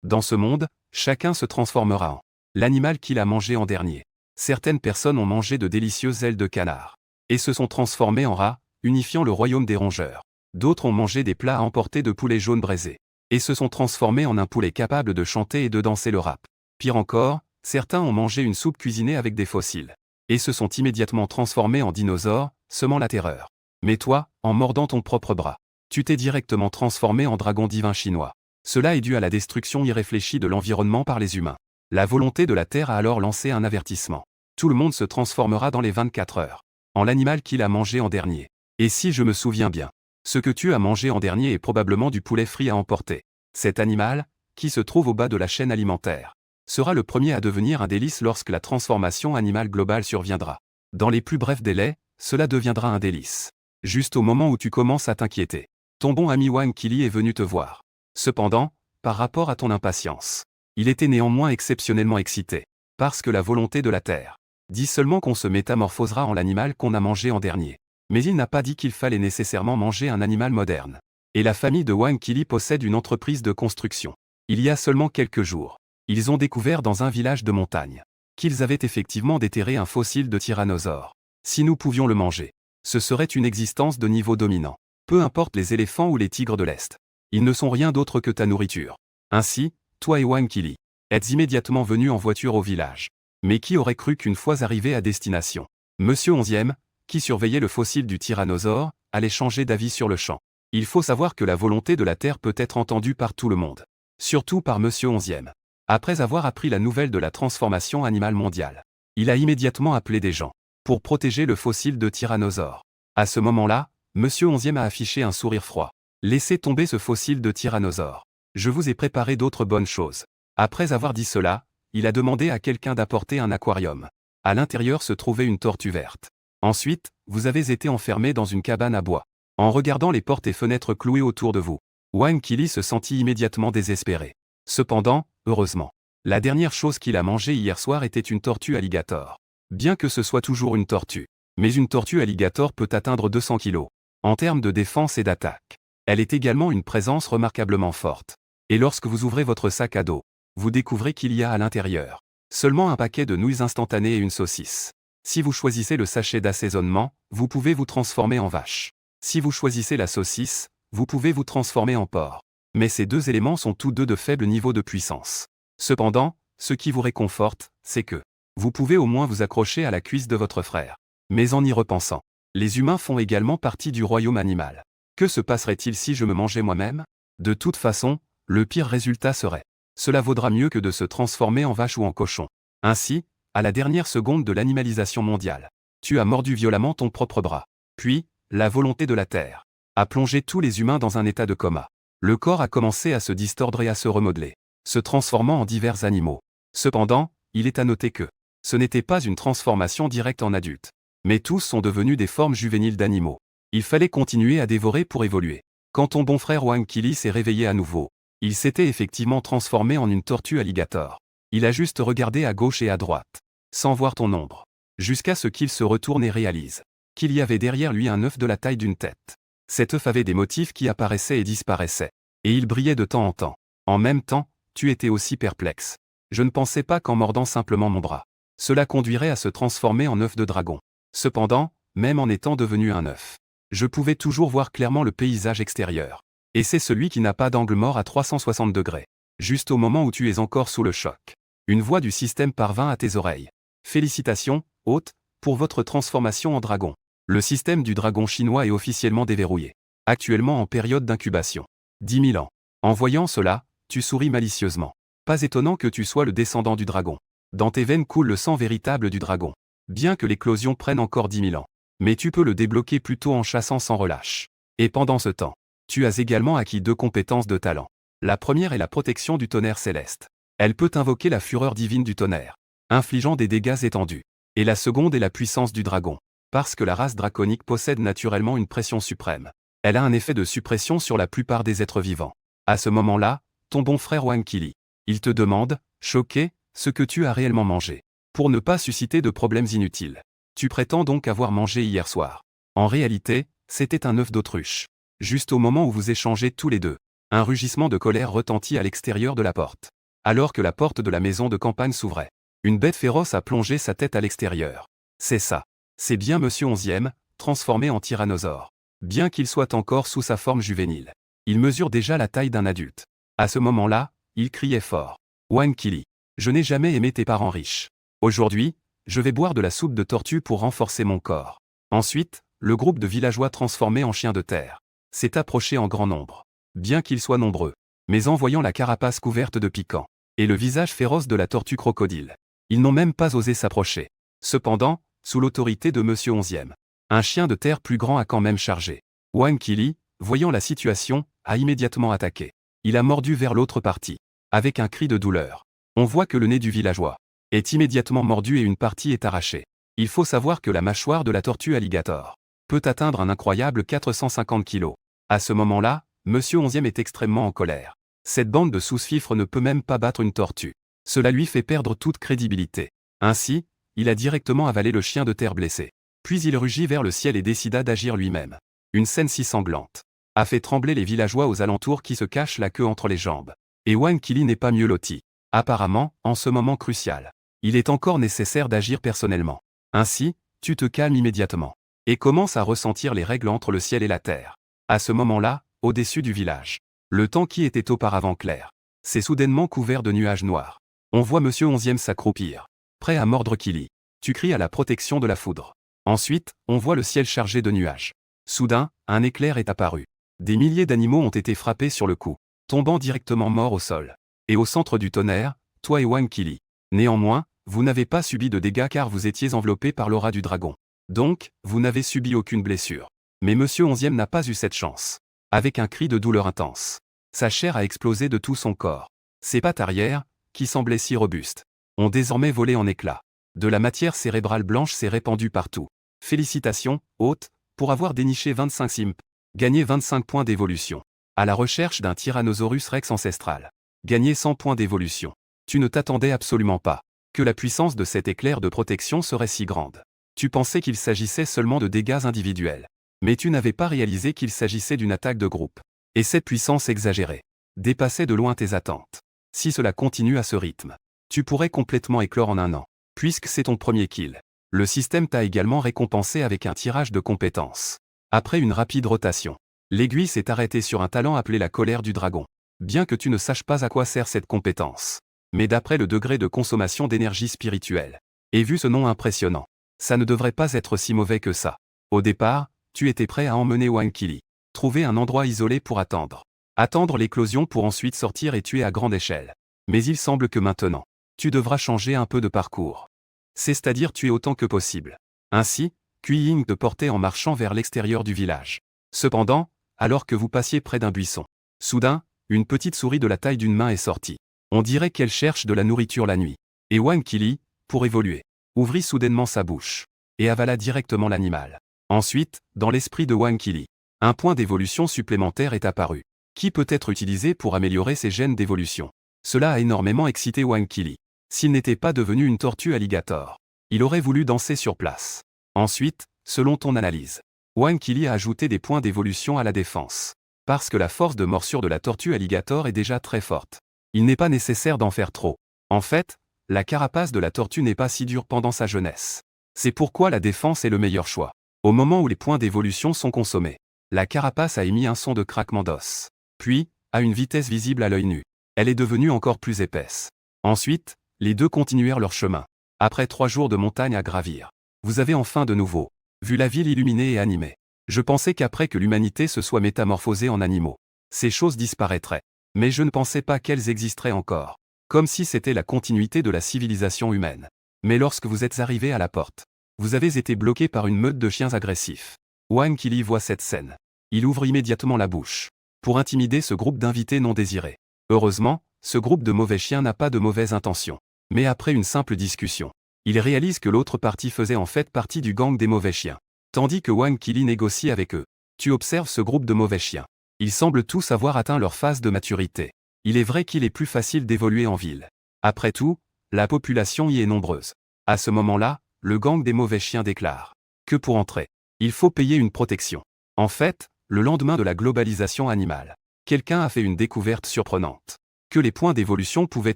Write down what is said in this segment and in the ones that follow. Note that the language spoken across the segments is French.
Dans ce monde, chacun se transformera en l'animal qu'il a mangé en dernier. Certaines personnes ont mangé de délicieuses ailes de canard et se sont transformées en rats, unifiant le royaume des rongeurs. D'autres ont mangé des plats à emporter de poulet jaune braisé et se sont transformés en un poulet capable de chanter et de danser le rap. Pire encore, certains ont mangé une soupe cuisinée avec des fossiles et se sont immédiatement transformés en dinosaures, semant la terreur. Mais toi, en mordant ton propre bras, tu t'es directement transformé en dragon divin chinois. Cela est dû à la destruction irréfléchie de l'environnement par les humains. La volonté de la Terre a alors lancé un avertissement. Tout le monde se transformera dans les 24 heures en l'animal qu'il a mangé en dernier. Et si je me souviens bien, ce que tu as mangé en dernier est probablement du poulet frit à emporter. Cet animal, qui se trouve au bas de la chaîne alimentaire, sera le premier à devenir un délice lorsque la transformation animale globale surviendra. Dans les plus brefs délais, cela deviendra un délice. Juste au moment où tu commences à t'inquiéter, ton bon ami Wang Qili est venu te voir. Cependant, par rapport à ton impatience, il était néanmoins exceptionnellement excité, parce que la volonté de la Terre dit seulement qu'on se métamorphosera en l'animal qu'on a mangé en dernier. Mais il n'a pas dit qu'il fallait nécessairement manger un animal moderne. Et la famille de Wang Qili possède une entreprise de construction. Il y a seulement quelques jours, ils ont découvert dans un village de montagne qu'ils avaient effectivement déterré un fossile de tyrannosaure. Si nous pouvions le manger, ce serait une existence de niveau dominant. Peu importe les éléphants ou les tigres de l'Est. Ils ne sont rien d'autre que ta nourriture. Ainsi, toi et Wang Qili êtes immédiatement venus en voiture au village. Mais qui aurait cru qu'une fois arrivé à destination, Monsieur 11e, qui surveillait le fossile du tyrannosaure, allait changer d'avis sur le champ. Il faut savoir que la volonté de la Terre peut être entendue par tout le monde. Surtout par Monsieur 11e. Après avoir appris la nouvelle de la transformation animale mondiale, il a immédiatement appelé des gens pour protéger le fossile de tyrannosaure. À ce moment-là, Monsieur 11e a affiché un sourire froid. Laissez tomber ce fossile de tyrannosaure. Je vous ai préparé d'autres bonnes choses. Après avoir dit cela, il a demandé à quelqu'un d'apporter un aquarium. À l'intérieur se trouvait une tortue verte. Ensuite, vous avez été enfermé dans une cabane à bois. En regardant les portes et fenêtres clouées autour de vous, Wang Qili se sentit immédiatement désespéré. Cependant, heureusement, la dernière chose qu'il a mangée hier soir était une tortue alligator. Bien que ce soit toujours une tortue, mais une tortue alligator peut atteindre 200 kg. En termes de défense et d'attaque, elle est également une présence remarquablement forte. Et lorsque vous ouvrez votre sac à dos, vous découvrez qu'il y a à l'intérieur seulement un paquet de nouilles instantanées et une saucisse. Si vous choisissez le sachet d'assaisonnement, vous pouvez vous transformer en vache. Si vous choisissez la saucisse, vous pouvez vous transformer en porc. Mais ces deux éléments sont tous deux de faible niveau de puissance. Cependant, ce qui vous réconforte, c'est que vous pouvez au moins vous accrocher à la cuisse de votre frère. Mais en y repensant, les humains font également partie du royaume animal. Que se passerait-il si je me mangeais moi-même? De toute façon, le pire résultat serait: cela vaudra mieux que de se transformer en vache ou en cochon. Ainsi, à la dernière seconde de l'animalisation mondiale, tu as mordu violemment ton propre bras. Puis, la volonté de la Terre a plongé tous les humains dans un état de coma. Le corps a commencé à se distordre et à se remodeler, se transformant en divers animaux. Cependant, il est à noter que ce n'était pas une transformation directe en adulte, mais tous sont devenus des formes juvéniles d'animaux. Il fallait continuer à dévorer pour évoluer. Quand ton bon frère Wang Qili s'est réveillé à nouveau, il s'était effectivement transformé en une tortue alligator. Il a juste regardé à gauche et à droite, sans voir ton ombre, jusqu'à ce qu'il se retourne et réalise qu'il y avait derrière lui un œuf de la taille d'une tête. Cet œuf avait des motifs qui apparaissaient et disparaissaient, et il brillait de temps en temps. En même temps, tu étais aussi perplexe. Je ne pensais pas qu'en mordant simplement mon bras, cela conduirait à se transformer en œuf de dragon. Cependant, même en étant devenu un œuf, je pouvais toujours voir clairement le paysage extérieur. Et c'est celui qui n'a pas d'angle mort à 360 degrés. Juste au moment où tu es encore sous le choc, une voix du système parvint à tes oreilles. Félicitations, hôte, pour votre transformation en dragon. Le système du dragon chinois est officiellement déverrouillé. Actuellement en période d'incubation. 10 000 ans. En voyant cela, tu souris malicieusement. Pas étonnant que tu sois le descendant du dragon. Dans tes veines coule le sang véritable du dragon. Bien que l'éclosion prenne encore 10 000 ans. Mais tu peux le débloquer plutôt en chassant sans relâche. Et pendant ce temps, tu as également acquis 2 compétences de talent. La première est la protection du tonnerre céleste. Elle peut invoquer la fureur divine du tonnerre, infligeant des dégâts étendus. Et la seconde est la puissance du dragon. Parce que la race draconique possède naturellement une pression suprême. Elle a un effet de suppression sur la plupart des êtres vivants. À ce moment-là, ton bon frère Wang Qili, il te demande, choqué, ce que tu as réellement mangé. Pour ne pas susciter de problèmes inutiles. Tu prétends donc avoir mangé hier soir. En réalité, c'était un œuf d'autruche. Juste au moment où vous échangez tous les deux Un rugissement de colère retentit à l'extérieur de la porte. Alors que la porte de la maison de campagne s'ouvrait, une bête féroce a plongé sa tête à l'extérieur. C'est ça. C'est bien Monsieur Onzième, transformé en tyrannosaure. Bien qu'il soit encore sous sa forme juvénile. Il mesure déjà la taille d'un adulte. À ce moment-là, il criait fort. Wang Qili, je n'ai jamais aimé tes parents riches. Aujourd'hui, je vais boire de la soupe de tortue pour renforcer mon corps. Ensuite, le groupe de villageois transformés en chiens de terre s'est approché en grand nombre. Bien qu'ils soient nombreux, mais en voyant la carapace couverte de piquants et le visage féroce de la tortue crocodile, ils n'ont même pas osé s'approcher. Cependant, sous l'autorité de Monsieur Onzième, un chien de terre plus grand a quand même chargé. Wang Qili, voyant la situation, a immédiatement attaqué. Il a mordu vers l'autre partie, avec un cri de douleur. On voit que le nez du villageois est immédiatement mordu et une partie est arrachée. Il faut savoir que la mâchoire de la tortue alligator peut atteindre un incroyable 450 kg. À ce moment-là, Monsieur Onzième est extrêmement en colère. Cette bande de sous-fifres ne peut même pas battre une tortue. Cela lui fait perdre toute crédibilité. Ainsi, il a directement avalé le chien de terre blessé. Puis il rugit vers le ciel et décida d'agir lui-même. Une scène si sanglante a fait trembler les villageois aux alentours qui se cachent la queue entre les jambes. Et Wang Qili n'est pas mieux loti. Apparemment, en ce moment crucial, il est encore nécessaire d'agir personnellement. Ainsi, tu te calmes immédiatement et commences à ressentir les règles entre le ciel et la terre. À ce moment-là, au-dessus du village, le temps qui était auparavant clair s'est soudainement couvert de nuages noirs. On voit Monsieur Onzième s'accroupir, prêt à mordre Qili. Tu cries à la protection de la foudre. Ensuite, on voit le ciel chargé de nuages. Soudain, un éclair est apparu. Des milliers d'animaux ont été frappés sur le coup, tombant directement morts au sol. Et au centre du tonnerre, toi et Wang Qili. Néanmoins, vous n'avez pas subi de dégâts car vous étiez enveloppé par l'aura du dragon. Donc, vous n'avez subi aucune blessure. Mais Monsieur Onzième n'a pas eu cette chance. Avec un cri de douleur intense, sa chair a explosé de tout son corps. Ses pattes arrière, qui semblaient si robustes, ont désormais volé en éclats. De la matière cérébrale blanche s'est répandue partout. Félicitations, hôte, pour avoir déniché 25 simp. Gagné 25 points d'évolution. À la recherche d'un Tyrannosaurus Rex ancestral. Gagné 100 points d'évolution. Tu ne t'attendais absolument pas que la puissance de cet éclair de protection serait si grande. Tu pensais qu'il s'agissait seulement de dégâts individuels. Mais tu n'avais pas réalisé qu'il s'agissait d'une attaque de groupe. Et cette puissance exagérée dépassait de loin tes attentes. Si cela continue à ce rythme, tu pourrais complètement éclore en un an. Puisque c'est ton premier kill. Le système t'a également récompensé avec un tirage de compétences. Après une rapide rotation, l'aiguille s'est arrêtée sur un talent appelé la colère du dragon. Bien que tu ne saches pas à quoi sert cette compétence. Mais d'après le degré de consommation d'énergie spirituelle, et vu ce nom impressionnant, ça ne devrait pas être si mauvais que ça. Au départ, tu étais prêt à emmener Wang Qili. Trouver un endroit isolé pour attendre. Attendre l'éclosion pour ensuite sortir et tuer à grande échelle. Mais il semble que maintenant, tu devras changer un peu de parcours. C'est-à-dire tuer autant que possible. Ainsi, Kui Ying te portait en marchant vers l'extérieur du village. Cependant, alors que vous passiez près d'un buisson, soudain, une petite souris de la taille d'une main est sortie. On dirait qu'elle cherche de la nourriture la nuit. Et Wang Qili, pour évoluer, ouvrit soudainement sa bouche et avala directement l'animal. Ensuite, dans l'esprit de Wang Qili, un point d'évolution supplémentaire est apparu, qui peut être utilisé pour améliorer ses gènes d'évolution. Cela a énormément excité Wang Qili. S'il n'était pas devenu une tortue alligator, il aurait voulu danser sur place. Ensuite, selon ton analyse, Wang Qili a ajouté des points d'évolution à la défense. Parce que la force de morsure de la tortue alligator est déjà très forte. Il n'est pas nécessaire d'en faire trop. En fait, la carapace de la tortue n'est pas si dure pendant sa jeunesse. C'est pourquoi la défense est le meilleur choix. Au moment où les points d'évolution sont consommés, la carapace a émis un son de craquement d'os. Puis, à une vitesse visible à l'œil nu, elle est devenue encore plus épaisse. Ensuite, les deux continuèrent leur chemin. Après 3 jours de montagne à gravir, vous avez enfin de nouveau vu la ville illuminée et animée. Je pensais qu'après que l'humanité se soit métamorphosée en animaux, ces choses disparaîtraient. Mais je ne pensais pas qu'elles existeraient encore. Comme si c'était la continuité de la civilisation humaine. Mais lorsque vous êtes arrivé à la porte, vous avez été bloqué par une meute de chiens agressifs. Wang Qili voit cette scène. Il ouvre immédiatement la bouche pour intimider ce groupe d'invités non désirés. Heureusement, ce groupe de mauvais chiens n'a pas de mauvaises intentions. Mais après une simple discussion, il réalise que l'autre partie faisait en fait partie du gang des mauvais chiens. Tandis que Wang Qili négocie avec eux. Tu observes ce groupe de mauvais chiens. Ils semblent tous avoir atteint leur phase de maturité. Il est vrai qu'il est plus facile d'évoluer en ville. Après tout, la population y est nombreuse. À ce moment-là, le gang des mauvais chiens déclare que pour entrer, il faut payer une protection. En fait, le lendemain de la globalisation animale, quelqu'un a fait une découverte surprenante. Que les points d'évolution pouvaient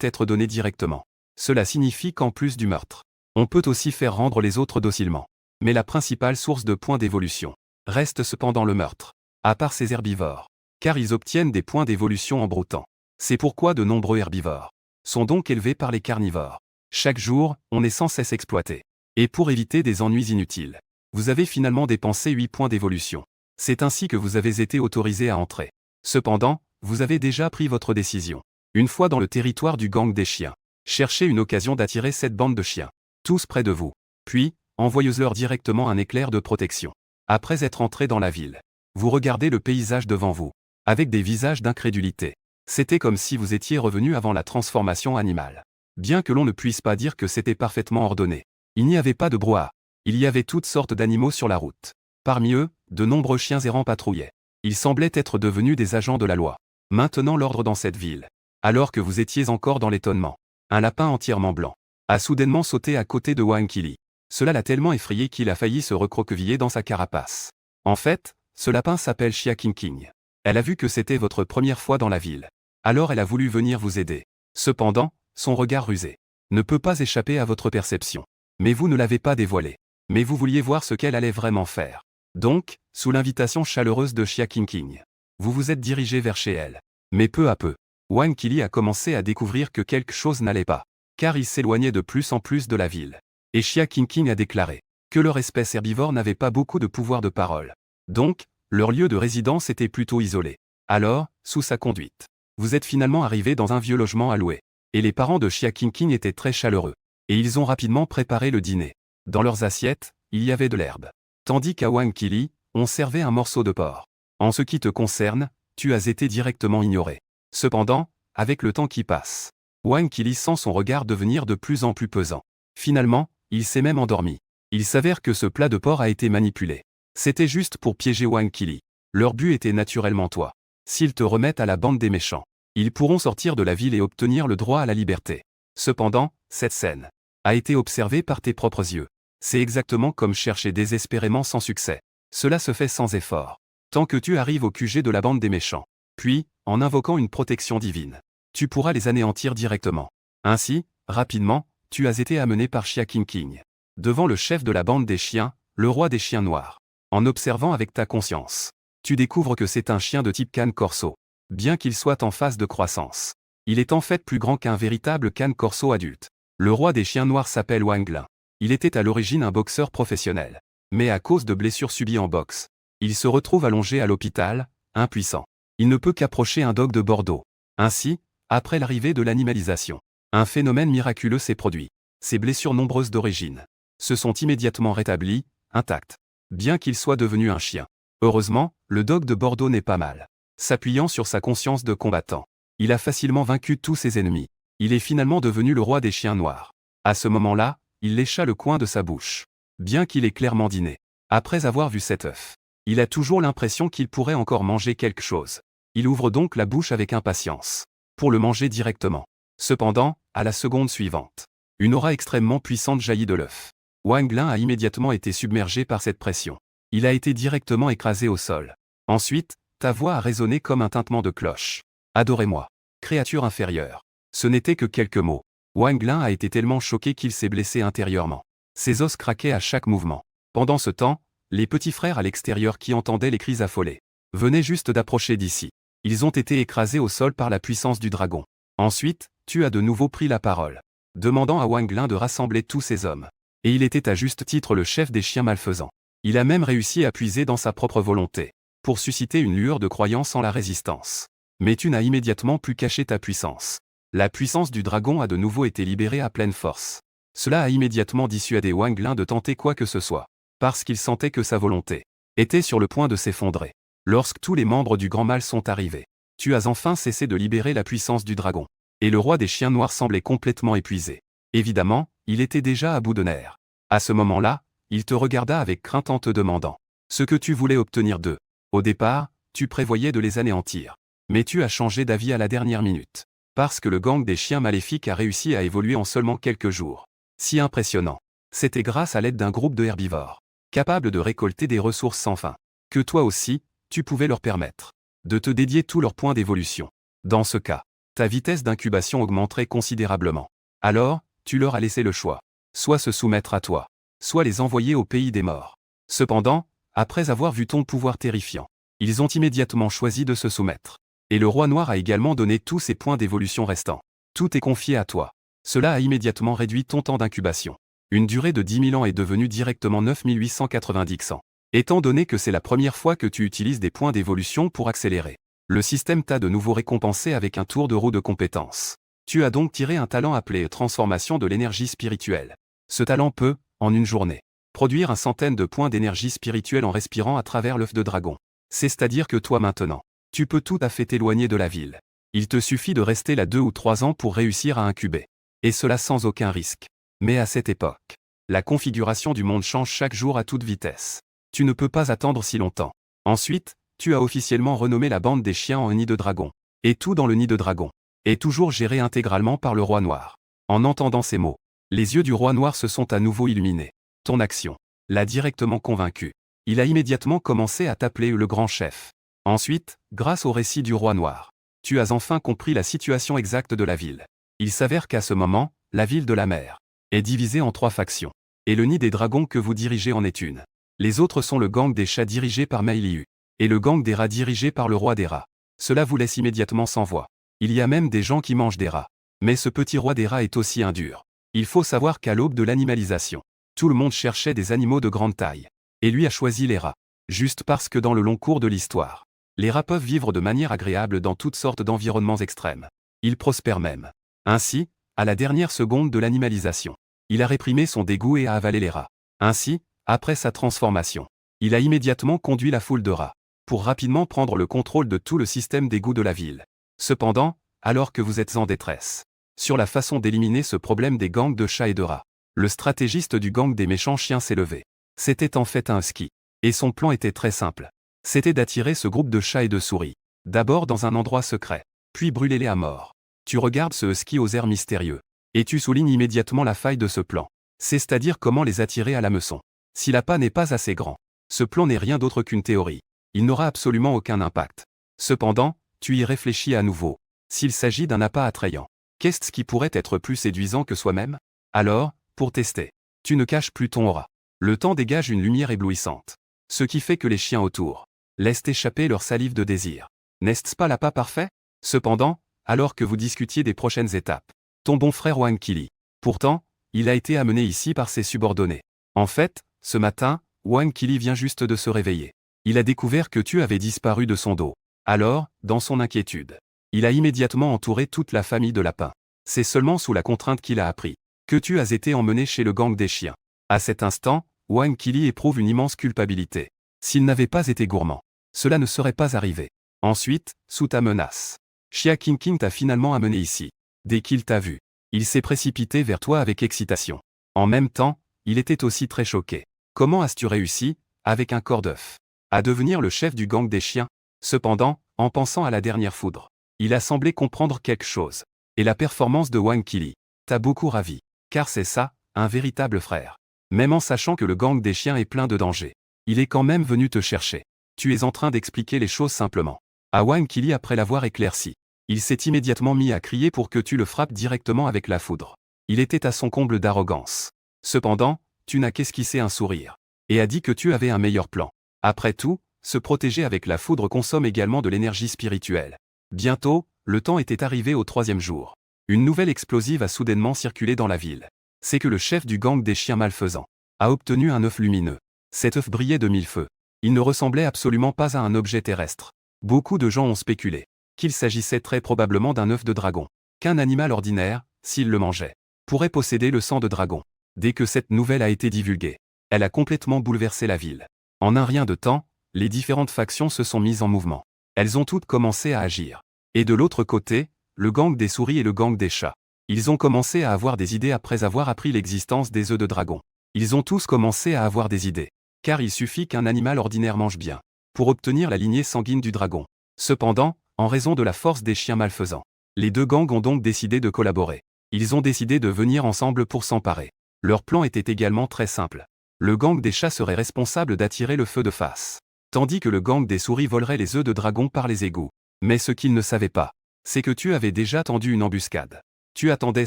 être donnés directement. Cela signifie qu'en plus du meurtre, on peut aussi faire rendre les autres docilement. Mais la principale source de points d'évolution reste cependant le meurtre, à part ces herbivores, car ils obtiennent des points d'évolution en broutant. C'est pourquoi de nombreux herbivores sont donc élevés par les carnivores. Chaque jour, on est sans cesse exploité. Et pour éviter des ennuis inutiles, vous avez finalement dépensé 8 points d'évolution. C'est ainsi que vous avez été autorisé à entrer. Cependant, vous avez déjà pris votre décision. Une fois dans le territoire du gang des chiens, cherchez une occasion d'attirer cette bande de chiens, tous près de vous. Puis, envoyez-leur directement un éclair de protection. Après être entré dans la ville, vous regardez le paysage devant vous, avec des visages d'incrédulité. C'était comme si vous étiez revenu avant la transformation animale. Bien que l'on ne puisse pas dire que c'était parfaitement ordonné, il n'y avait pas de brouhaha. Il y avait toutes sortes d'animaux sur la route. Parmi eux, de nombreux chiens errants patrouillaient. Ils semblaient être devenus des agents de la loi, maintenant l'ordre dans cette ville. Alors que vous étiez encore dans l'étonnement, un lapin entièrement blanc a soudainement sauté à côté de Wang Qili. Cela l'a tellement effrayé qu'il a failli se recroqueviller dans sa carapace. En fait, ce lapin s'appelle Xia Qingqing. Elle a vu que c'était votre première fois dans la ville. Alors elle a voulu venir vous aider. Cependant, son regard rusé ne peut pas échapper à votre perception. Mais vous ne l'avez pas dévoilé. Mais vous vouliez voir ce qu'elle allait vraiment faire. Donc, sous l'invitation chaleureuse de Xia Qingqing, vous vous êtes dirigé vers chez elle. Mais peu à peu, Wang Qili a commencé à découvrir que quelque chose n'allait pas, car il s'éloignait de plus en plus de la ville. Et Xia Qingqing a déclaré que leur espèce herbivore n'avait pas beaucoup de pouvoir de parole. Donc, leur lieu de résidence était plutôt isolé. Alors, sous sa conduite, vous êtes finalement arrivé dans un vieux logement à louer. Et les parents de Xia Qingqing étaient très chaleureux. Et ils ont rapidement préparé le dîner. Dans leurs assiettes, il y avait de l'herbe. Tandis qu'à Wang Qili, on servait un morceau de porc. En ce qui te concerne, tu as été directement ignoré. Cependant, avec le temps qui passe, Wang Qili sent son regard devenir de plus en plus pesant. Finalement, il s'est même endormi. Il s'avère que ce plat de porc a été manipulé. C'était juste pour piéger Wang Qili. Leur but était naturellement toi. S'ils te remettent à la bande des méchants, ils pourront sortir de la ville et obtenir le droit à la liberté. Cependant, cette scène a été observée par tes propres yeux. C'est exactement comme chercher désespérément sans succès. Cela se fait sans effort. Tant que tu arrives au QG de la bande des méchants. Puis, en invoquant une protection divine, tu pourras les anéantir directement. Ainsi, rapidement, tu as été amené par Xia Qingqing devant le chef de la bande des chiens, le roi des chiens noirs. En observant avec ta conscience, tu découvres que c'est un chien de type Cane Corso. Bien qu'il soit en phase de croissance, il est en fait plus grand qu'un véritable Cane Corso adulte. Le roi des chiens noirs s'appelle Wang Lin. Il était à l'origine un boxeur professionnel. Mais à cause de blessures subies en boxe, il se retrouve allongé à l'hôpital, impuissant. Il ne peut qu'approcher un dog de Bordeaux. Ainsi, après l'arrivée de l'animalisation, un phénomène miraculeux s'est produit. Ses blessures nombreuses d'origine se sont immédiatement rétablies, intactes. Bien qu'il soit devenu un chien. Heureusement, le dog de Bordeaux n'est pas mal. S'appuyant sur sa conscience de combattant, il a facilement vaincu tous ses ennemis. Il est finalement devenu le roi des chiens noirs. À ce moment-là, il lécha le coin de sa bouche. Bien qu'il ait clairement dîné. Après avoir vu cet œuf, il a toujours l'impression qu'il pourrait encore manger quelque chose. Il ouvre donc la bouche avec impatience pour le manger directement. Cependant, à la seconde suivante, une aura extrêmement puissante jaillit de l'œuf. Wang Lin a immédiatement été submergé par cette pression. Il a été directement écrasé au sol. Ensuite, ta voix a résonné comme un tintement de cloche. Adorez-moi, créature inférieure. Ce n'était que quelques mots. Wang Lin a été tellement choqué qu'il s'est blessé intérieurement. Ses os craquaient à chaque mouvement. Pendant ce temps, les petits frères à l'extérieur qui entendaient les cris affolés venaient juste d'approcher d'ici. Ils ont été écrasés au sol par la puissance du dragon. Ensuite, tu as de nouveau pris la parole, demandant à Wang Lin de rassembler tous ces hommes. Et il était à juste titre le chef des chiens malfaisants. Il a même réussi à puiser dans sa propre volonté pour susciter une lueur de croyance en la résistance. Mais tu n'as immédiatement pu cacher ta puissance. La puissance du dragon a de nouveau été libérée à pleine force. Cela a immédiatement dissuadé Wang Lin de tenter quoi que ce soit, parce qu'il sentait que sa volonté était sur le point de s'effondrer. Lorsque tous les membres du Grand Mal sont arrivés, tu as enfin cessé de libérer la puissance du dragon. Et le roi des chiens noirs semblait complètement épuisé. Évidemment, il était déjà à bout de nerfs. À ce moment-là, il te regarda avec crainte en te demandant ce que tu voulais obtenir d'eux. Au départ, tu prévoyais de les anéantir. Mais tu as changé d'avis à la dernière minute. Parce que le gang des chiens maléfiques a réussi à évoluer en seulement quelques jours. Si impressionnant. C'était grâce à l'aide d'un groupe de herbivores, capables de récolter des ressources sans fin, que toi aussi, tu pouvais leur permettre de te dédier tous leurs points d'évolution. Dans ce cas, ta vitesse d'incubation augmenterait considérablement. Alors, tu leur as laissé le choix. Soit se soumettre à toi, soit les envoyer au pays des morts. Cependant, après avoir vu ton pouvoir terrifiant, ils ont immédiatement choisi de se soumettre. Et le roi noir a également donné tous ses points d'évolution restants. Tout est confié à toi. Cela a immédiatement réduit ton temps d'incubation. Une durée de 10 000 ans est devenue directement 9 890 ans. Étant donné que c'est la première fois que tu utilises des points d'évolution pour accélérer, le système t'a de nouveau récompensé avec un tour de roue de compétences. Tu as donc tiré un talent appelé transformation de l'énergie spirituelle. Ce talent peut, en une journée, produire 100 de points d'énergie spirituelle en respirant à travers l'œuf de dragon. C'est-à-dire que toi maintenant, tu peux tout à fait t'éloigner de la ville. Il te suffit de rester là 2 ou 3 ans pour réussir à incuber. Et cela sans aucun risque. Mais à cette époque, la configuration du monde change chaque jour à toute vitesse. Tu ne peux pas attendre si longtemps. Ensuite, tu as officiellement renommé la bande des chiens en nid de dragon. Et tout dans le nid de dragon est toujours géré intégralement par le roi noir. En entendant ces mots, les yeux du roi noir se sont à nouveau illuminés. Ton action l'a directement convaincu. Il a immédiatement commencé à t'appeler le grand chef. Ensuite, grâce au récit du roi noir, tu as enfin compris la situation exacte de la ville. Il s'avère qu'à ce moment, la ville de la mer est divisée en 3 factions. Et le nid des dragons que vous dirigez en est une. Les autres sont le gang des chats dirigé par Mei Liu, et le gang des rats dirigé par le roi des rats. Cela vous laisse immédiatement sans voix. Il y a même des gens qui mangent des rats. Mais ce petit roi des rats est aussi un dur. Il faut savoir qu'à l'aube de l'animalisation, tout le monde cherchait des animaux de grande taille. Et lui a choisi les rats. Juste parce que dans le long cours de l'histoire, les rats peuvent vivre de manière agréable dans toutes sortes d'environnements extrêmes. Ils prospèrent même. Ainsi, à la dernière seconde de l'animalisation, il a réprimé son dégoût et a avalé les rats. Ainsi, après sa transformation, il a immédiatement conduit la foule de rats, pour rapidement prendre le contrôle de tout le système d'égout de la ville. Cependant, alors que vous êtes en détresse, sur la façon d'éliminer ce problème des gangs de chats et de rats, le stratégiste du gang des méchants chiens s'est levé. C'était en fait un husky. Et son plan était très simple. C'était d'attirer ce groupe de chats et de souris. D'abord dans un endroit secret, puis brûler-les à mort. Tu regardes ce husky aux airs mystérieux. Et tu soulignes immédiatement la faille de ce plan. C'est-à-dire comment les attirer à l'hameçon. Si l'appât n'est pas assez grand, ce plan n'est rien d'autre qu'une théorie. Il n'aura absolument aucun impact. Cependant, tu y réfléchis à nouveau. S'il s'agit d'un appât attrayant, qu'est-ce qui pourrait être plus séduisant que soi-même? Alors, pour tester, tu ne caches plus ton aura. Le temps dégage une lumière éblouissante. Ce qui fait que les chiens autour laissent échapper leur salive de désir. N'est-ce pas l'appât parfait? Cependant, alors que vous discutiez des prochaines étapes, ton bon frère Wang Qili. Pourtant, il a été amené ici par ses subordonnés. En fait, ce matin, Wang Qili vient juste de se réveiller. Il a découvert que tu avais disparu de son dos. Alors, dans son inquiétude, il a immédiatement entouré toute la famille de lapins. C'est seulement sous la contrainte qu'il a appris que tu as été emmené chez le gang des chiens. À cet instant, Wang Qili éprouve une immense culpabilité. S'il n'avait pas été gourmand, cela ne serait pas arrivé. Ensuite, sous ta menace, Xia Qingqing t'a finalement amené ici. Dès qu'il t'a vu, il s'est précipité vers toi avec excitation. En même temps, il était aussi très choqué. Comment as-tu réussi, avec un corps d'œuf, à devenir le chef du gang des chiens? Cependant, en pensant à la dernière foudre, il a semblé comprendre quelque chose. Et la performance de Wang Qili t'a beaucoup ravi. Car c'est ça, un véritable frère. Même en sachant que le gang des chiens est plein de dangers, il est quand même venu te chercher. Tu es en train d'expliquer les choses simplement. À Wang Qili après l'avoir éclairci, il s'est immédiatement mis à crier pour que tu le frappes directement avec la foudre. Il était à son comble d'arrogance. Cependant, tu n'as qu'esquissé un sourire. Et a dit que tu avais un meilleur plan. Après tout, se protéger avec la foudre consomme également de l'énergie spirituelle. Bientôt, le temps était arrivé au 3e jour. Une nouvelle explosive a soudainement circulé dans la ville. C'est que le chef du gang des chiens malfaisants a obtenu un œuf lumineux. Cet œuf brillait de 1000 feux. Il ne ressemblait absolument pas à un objet terrestre. Beaucoup de gens ont spéculé qu'il s'agissait très probablement d'un œuf de dragon. Qu'un animal ordinaire, s'il le mangeait, pourrait posséder le sang de dragon. Dès que cette nouvelle a été divulguée, elle a complètement bouleversé la ville. En un rien de temps, les différentes factions se sont mises en mouvement. Elles ont toutes commencé à agir. Et de l'autre côté, le gang des souris et le gang des chats. Ils ont commencé à avoir des idées après avoir appris l'existence des œufs de dragon. Ils ont tous commencé à avoir des idées. Car il suffit qu'un animal ordinaire mange bien pour obtenir la lignée sanguine du dragon. Cependant, en raison de la force des chiens malfaisants, les deux gangs ont donc décidé de collaborer. Ils ont décidé de venir ensemble pour s'emparer. Leur plan était également très simple. Le gang des chats serait responsable d'attirer le feu de face. tandis que le gang des souris volerait les œufs de dragon par les égouts. Mais ce qu'il ne savait pas, c'est que tu avais déjà tendu une embuscade. Tu attendais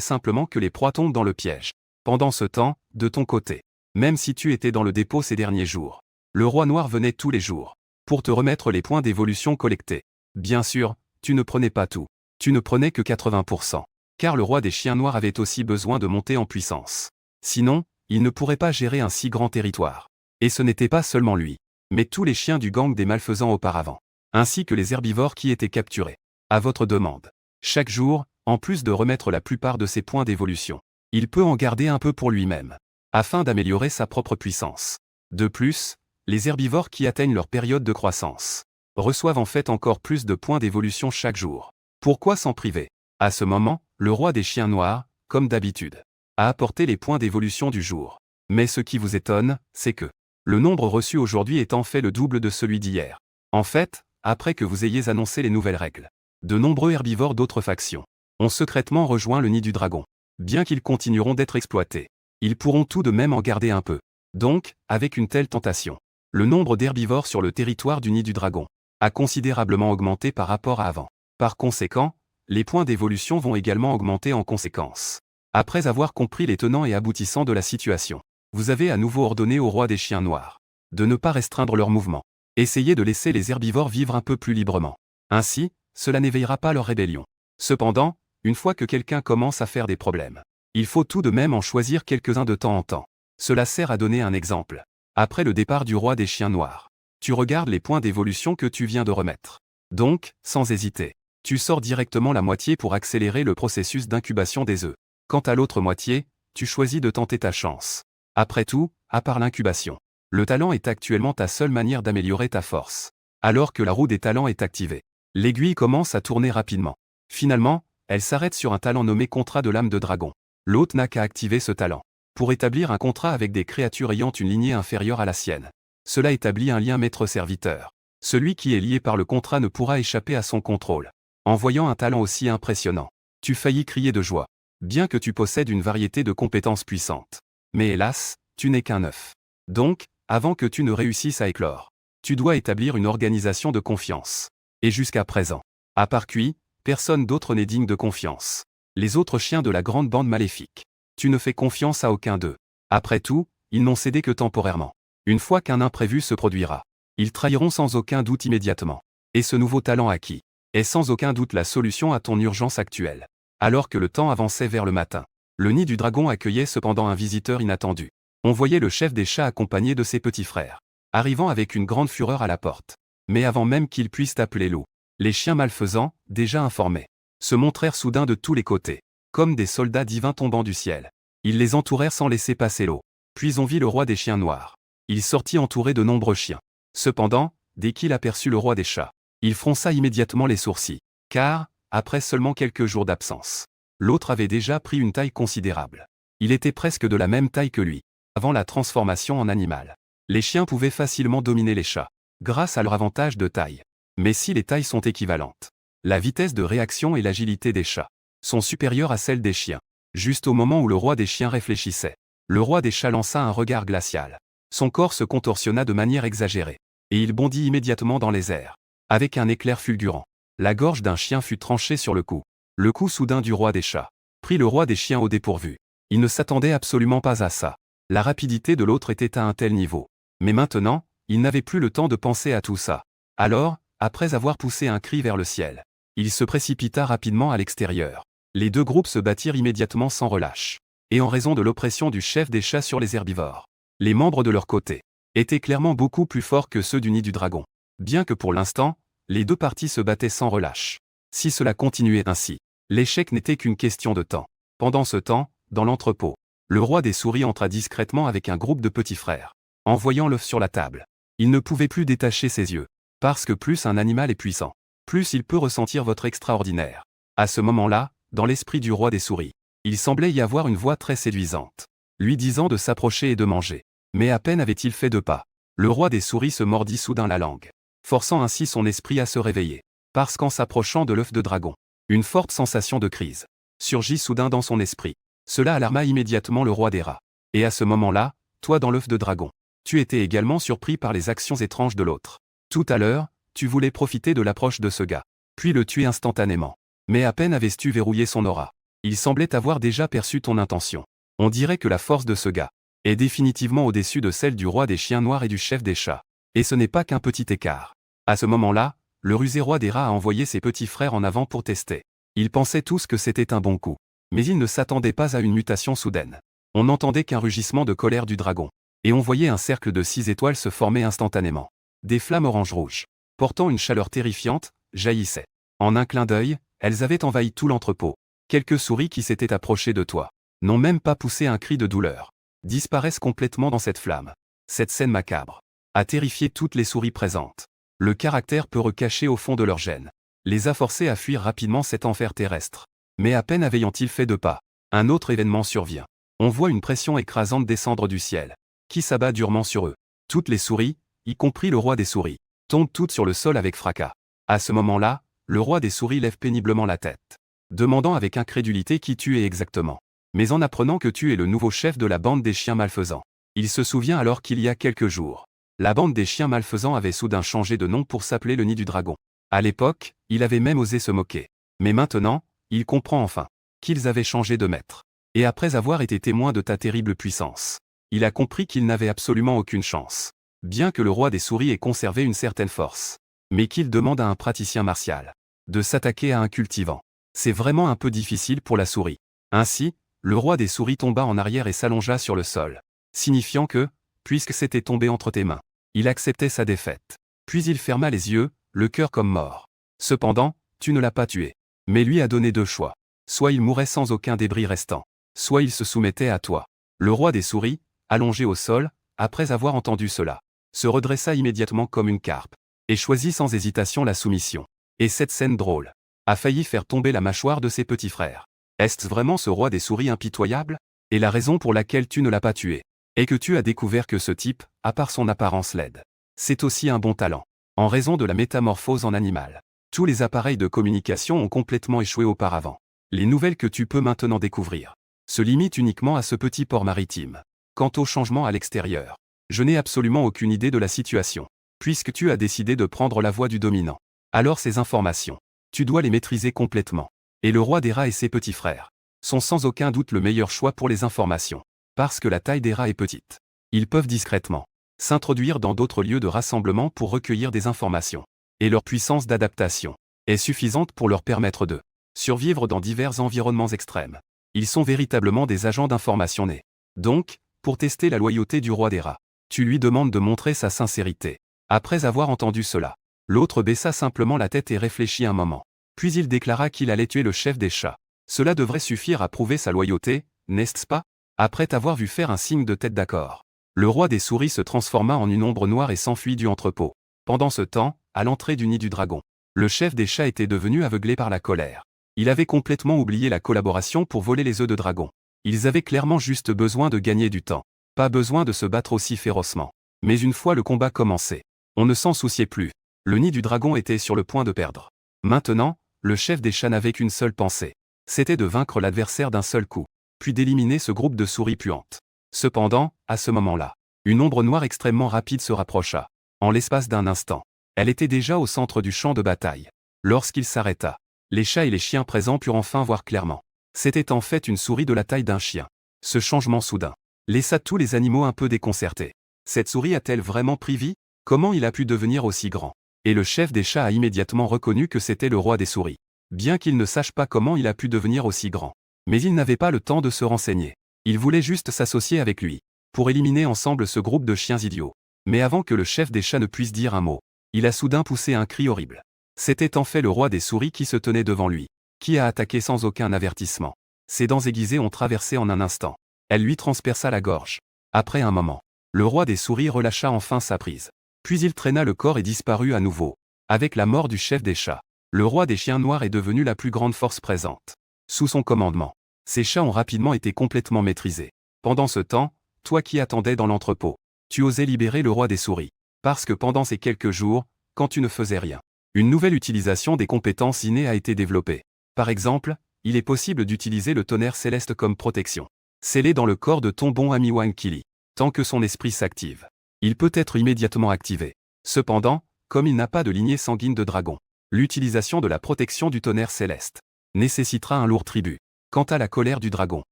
simplement que les proies tombent dans le piège. Pendant ce temps, de ton côté, même si tu étais dans le dépôt ces derniers jours, le roi noir venait tous les jours pour te remettre les points d'évolution collectés. Bien sûr, tu ne prenais pas tout. Tu ne prenais que 80%. Car le roi des chiens noirs avait aussi besoin de monter en puissance. Sinon, il ne pourrait pas gérer un si grand territoire. Et ce n'était pas seulement lui, mais tous les chiens du gang des malfaisants auparavant, ainsi que les herbivores qui étaient capturés. À votre demande. Chaque jour, en plus de remettre la plupart de ses points d'évolution, il peut en garder un peu pour lui-même, afin d'améliorer sa propre puissance. De plus, les herbivores qui atteignent leur période de croissance reçoivent en fait encore plus de points d'évolution chaque jour. Pourquoi s'en priver? À ce moment, le roi des chiens noirs, comme d'habitude, a apporté les points d'évolution du jour. Mais ce qui vous étonne, c'est que le nombre reçu aujourd'hui est en fait le double de celui d'hier. En fait, après que vous ayez annoncé les nouvelles règles, de nombreux herbivores d'autres factions ont secrètement rejoint le nid du dragon. Bien qu'ils continueront d'être exploités, ils pourront tout de même en garder un peu. Donc, avec une telle tentation, le nombre d'herbivores sur le territoire du nid du dragon a considérablement augmenté par rapport à avant. Par conséquent, les points d'évolution vont également augmenter en conséquence. Après avoir compris les tenants et aboutissants de la situation, vous avez à nouveau ordonné au roi des chiens noirs de ne pas restreindre leurs mouvements. Essayez de laisser les herbivores vivre un peu plus librement. Ainsi, cela n'éveillera pas leur rébellion. Cependant, une fois que quelqu'un commence à faire des problèmes, il faut tout de même en choisir quelques-uns de temps en temps. Cela sert à donner un exemple. Après le départ du roi des chiens noirs, tu regardes les points d'évolution que tu viens de remettre. Donc, sans hésiter, tu sors directement la moitié pour accélérer le processus d'incubation des œufs. Quant à l'autre moitié, tu choisis de tenter ta chance. Après tout, à part l'incubation, le talent est actuellement ta seule manière d'améliorer ta force. Alors que la roue des talents est activée, l'aiguille commence à tourner rapidement. Finalement, elle s'arrête sur un talent nommé contrat de l'âme de dragon. L'hôte n'a qu'à activer ce talent pour établir un contrat avec des créatures ayant une lignée inférieure à la sienne. Cela établit un lien maître-serviteur. Celui qui est lié par le contrat ne pourra échapper à son contrôle. En voyant un talent aussi impressionnant, tu faillis crier de joie, bien que tu possèdes une variété de compétences puissantes. Mais hélas, tu n'es qu'un œuf. Donc, avant que tu ne réussisses à éclore, tu dois établir une organisation de confiance. Et jusqu'à présent, à part Cui, personne d'autre n'est digne de confiance. Les autres chiens de la grande bande maléfique. Tu ne fais confiance à aucun d'eux. Après tout, ils n'ont cédé que temporairement. Une fois qu'un imprévu se produira, ils trahiront sans aucun doute immédiatement. Et ce nouveau talent acquis est sans aucun doute la solution à ton urgence actuelle. Alors que le temps avançait vers le matin, le nid du dragon accueillait cependant un visiteur inattendu. On voyait le chef des chats accompagné de ses petits frères, arrivant avec une grande fureur à la porte. Mais avant même qu'ils puissent appeler l'eau, les chiens malfaisants, déjà informés, se montrèrent soudain de tous les côtés, comme des soldats divins tombant du ciel. Ils les entourèrent sans laisser passer l'eau. Puis on vit le roi des chiens noirs. Il sortit entouré de nombreux chiens. Cependant, dès qu'il aperçut le roi des chats, il fronça immédiatement les sourcils, car, après seulement quelques jours d'absence, l'autre avait déjà pris une taille considérable. Il était presque de la même taille que lui. Avant la transformation en animal, les chiens pouvaient facilement dominer les chats, grâce à leur avantage de taille. Mais si les tailles sont équivalentes, la vitesse de réaction et l'agilité des chats sont supérieures à celles des chiens. Juste au moment où le roi des chiens réfléchissait, le roi des chats lança un regard glacial. Son corps se contorsionna de manière exagérée, et il bondit immédiatement dans les airs. Avec un éclair fulgurant, la gorge d'un chien fut tranchée sur le coup. Le coup soudain du roi des chats prit le roi des chiens au dépourvu. Il ne s'attendait absolument pas à ça. La rapidité de l'autre était à un tel niveau. Mais maintenant, il n'avait plus le temps de penser à tout ça. Alors, après avoir poussé un cri vers le ciel, il se précipita rapidement à l'extérieur. Les deux groupes se battirent immédiatement sans relâche. Et en raison de l'oppression du chef des chats sur les herbivores, les membres de leur côté étaient clairement beaucoup plus forts que ceux du nid du dragon. Bien que pour l'instant, les deux parties se battaient sans relâche. Si cela continuait ainsi, l'échec n'était qu'une question de temps. Pendant ce temps, dans l'entrepôt, le roi des souris entra discrètement avec un groupe de petits frères. En voyant l'œuf sur la table, il ne pouvait plus détacher ses yeux. Parce que plus un animal est puissant, plus il peut ressentir votre extraordinaire. À ce moment-là, dans l'esprit du roi des souris, il semblait y avoir une voix très séduisante, lui disant de s'approcher et de manger. Mais à peine avait-il fait 2 pas, le roi des souris se mordit soudain la langue, forçant ainsi son esprit à se réveiller. Parce qu'en s'approchant de l'œuf de dragon, une forte sensation de crise surgit soudain dans son esprit. Cela alarma immédiatement le roi des rats. Et à ce moment-là, toi dans l'œuf de dragon, tu étais également surpris par les actions étranges de l'autre. Tout à l'heure, tu voulais profiter de l'approche de ce gars, puis le tuer instantanément. Mais à peine avais-tu verrouillé son aura. Il semblait avoir déjà perçu ton intention. On dirait que la force de ce gars est définitivement au-dessus de celle du roi des chiens noirs et du chef des chats. Et ce n'est pas qu'un petit écart. À ce moment-là, le rusé roi des rats a envoyé ses petits frères en avant pour tester. Ils pensaient tous que c'était un bon coup. Mais ils ne s'attendaient pas à une mutation soudaine. On n'entendait qu'un rugissement de colère du dragon. Et on voyait un cercle de 6 étoiles se former instantanément. Des flammes orange-rouge, portant une chaleur terrifiante, jaillissaient. En un clin d'œil, elles avaient envahi tout l'entrepôt. Quelques souris qui s'étaient approchées de toi n'ont même pas poussé un cri de douleur. Disparaissent complètement dans cette flamme. Cette scène macabre a terrifié toutes les souris présentes. Le caractère peureux caché au fond de leur gêne les a forcés à fuir rapidement cet enfer terrestre. Mais à peine ayant-ils fait 2 pas, un autre événement survient. On voit une pression écrasante descendre du ciel, qui s'abat durement sur eux. Toutes les souris, y compris le roi des souris, tombent toutes sur le sol avec fracas. À ce moment-là, le roi des souris lève péniblement la tête, demandant avec incrédulité qui tu es exactement. Mais en apprenant que tu es le nouveau chef de la bande des chiens malfaisants, il se souvient alors qu'il y a quelques jours, la bande des chiens malfaisants avait soudain changé de nom pour s'appeler le Nid du Dragon. À l'époque, il avait même osé se moquer. Mais maintenant, il comprend enfin qu'ils avaient changé de maître. Et après avoir été témoin de ta terrible puissance, il a compris qu'il n'avait absolument aucune chance. Bien que le roi des souris ait conservé une certaine force, mais qu'il demande à un praticien martial de s'attaquer à un cultivant. C'est vraiment un peu difficile pour la souris. Ainsi, le roi des souris tomba en arrière et s'allongea sur le sol, signifiant que, puisque c'était tombé entre tes mains, il acceptait sa défaite. Puis il ferma les yeux, le cœur comme mort. Cependant, tu ne l'as pas tué. Mais lui a donné 2 choix. Soit il mourait sans aucun débris restant, soit il se soumettait à toi. Le roi des souris, allongé au sol, après avoir entendu cela, se redressa immédiatement comme une carpe, et choisit sans hésitation la soumission. Et cette scène drôle a failli faire tomber la mâchoire de ses petits frères. Est-ce vraiment ce roi des souris impitoyable? Et la raison pour laquelle tu ne l'as pas tué est que tu as découvert que ce type, à part son apparence laide, c'est aussi un bon talent. En raison de la métamorphose en animal, tous les appareils de communication ont complètement échoué auparavant. Les nouvelles que tu peux maintenant découvrir se limitent uniquement à ce petit port maritime. Quant au changement à l'extérieur, je n'ai absolument aucune idée de la situation, puisque tu as décidé de prendre la voie du dominant. Alors ces informations, tu dois les maîtriser complètement. Et le roi des rats et ses petits frères sont sans aucun doute le meilleur choix pour les informations, parce que la taille des rats est petite. Ils peuvent discrètement s'introduire dans d'autres lieux de rassemblement pour recueillir des informations. Et leur puissance d'adaptation est suffisante pour leur permettre de survivre dans divers environnements extrêmes. Ils sont véritablement des agents d'information nés. Donc, pour tester la loyauté du roi des rats, tu lui demandes de montrer sa sincérité. Après avoir entendu cela, l'autre baissa simplement la tête et réfléchit un moment. Puis il déclara qu'il allait tuer le chef des chats. Cela devrait suffire à prouver sa loyauté, n'est-ce pas? Après t'avoir vu faire un signe de tête d'accord, le roi des souris se transforma en une ombre noire et s'enfuit du entrepôt. Pendant ce temps, à l'entrée du nid du dragon, le chef des chats était devenu aveuglé par la colère. Il avait complètement oublié la collaboration pour voler les œufs de dragon. Ils avaient clairement juste besoin de gagner du temps. Pas besoin de se battre aussi férocement. Mais une fois le combat commencé, on ne s'en souciait plus. Le nid du dragon était sur le point de perdre. Maintenant, le chef des chats n'avait qu'une seule pensée. C'était de vaincre l'adversaire d'un seul coup, puis d'éliminer ce groupe de souris puantes. Cependant, à ce moment-là, une ombre noire extrêmement rapide se rapprocha. En l'espace d'un instant, elle était déjà au centre du champ de bataille. Lorsqu'il s'arrêta, les chats et les chiens présents purent enfin voir clairement. C'était en fait une souris de la taille d'un chien. Ce changement soudain laissa tous les animaux un peu déconcertés. Cette souris a-t-elle vraiment pris vie? Comment il a pu devenir aussi grand? Et le chef des chats a immédiatement reconnu que c'était le roi des souris. Bien qu'il ne sache pas comment il a pu devenir aussi grand. Mais il n'avait pas le temps de se renseigner. Il voulait juste s'associer avec lui, pour éliminer ensemble ce groupe de chiens idiots. Mais avant que le chef des chats ne puisse dire un mot, il a soudain poussé un cri horrible. C'était en fait le roi des souris qui se tenait devant lui, qui a attaqué sans aucun avertissement. Ses dents aiguisées ont traversé en un instant. Elle lui transperça la gorge. Après un moment, le roi des souris relâcha enfin sa prise. Puis il traîna le corps et disparut à nouveau. Avec la mort du chef des chats, le roi des chiens noirs est devenu la plus grande force présente. Sous son commandement, ces chats ont rapidement été complètement maîtrisés. Pendant ce temps, toi qui attendais dans l'entrepôt, tu osais libérer le roi des souris. Parce que pendant ces quelques jours, quand tu ne faisais rien, une nouvelle utilisation des compétences innées a été développée. Par exemple, il est possible d'utiliser le tonnerre céleste comme protection, scellé dans le corps de ton bon ami Wankili. Tant que son esprit s'active, il peut être immédiatement activé. Cependant, comme il n'a pas de lignée sanguine de dragon. L'utilisation de la protection du tonnerre céleste nécessitera un lourd tribut. Quant à la colère du dragon,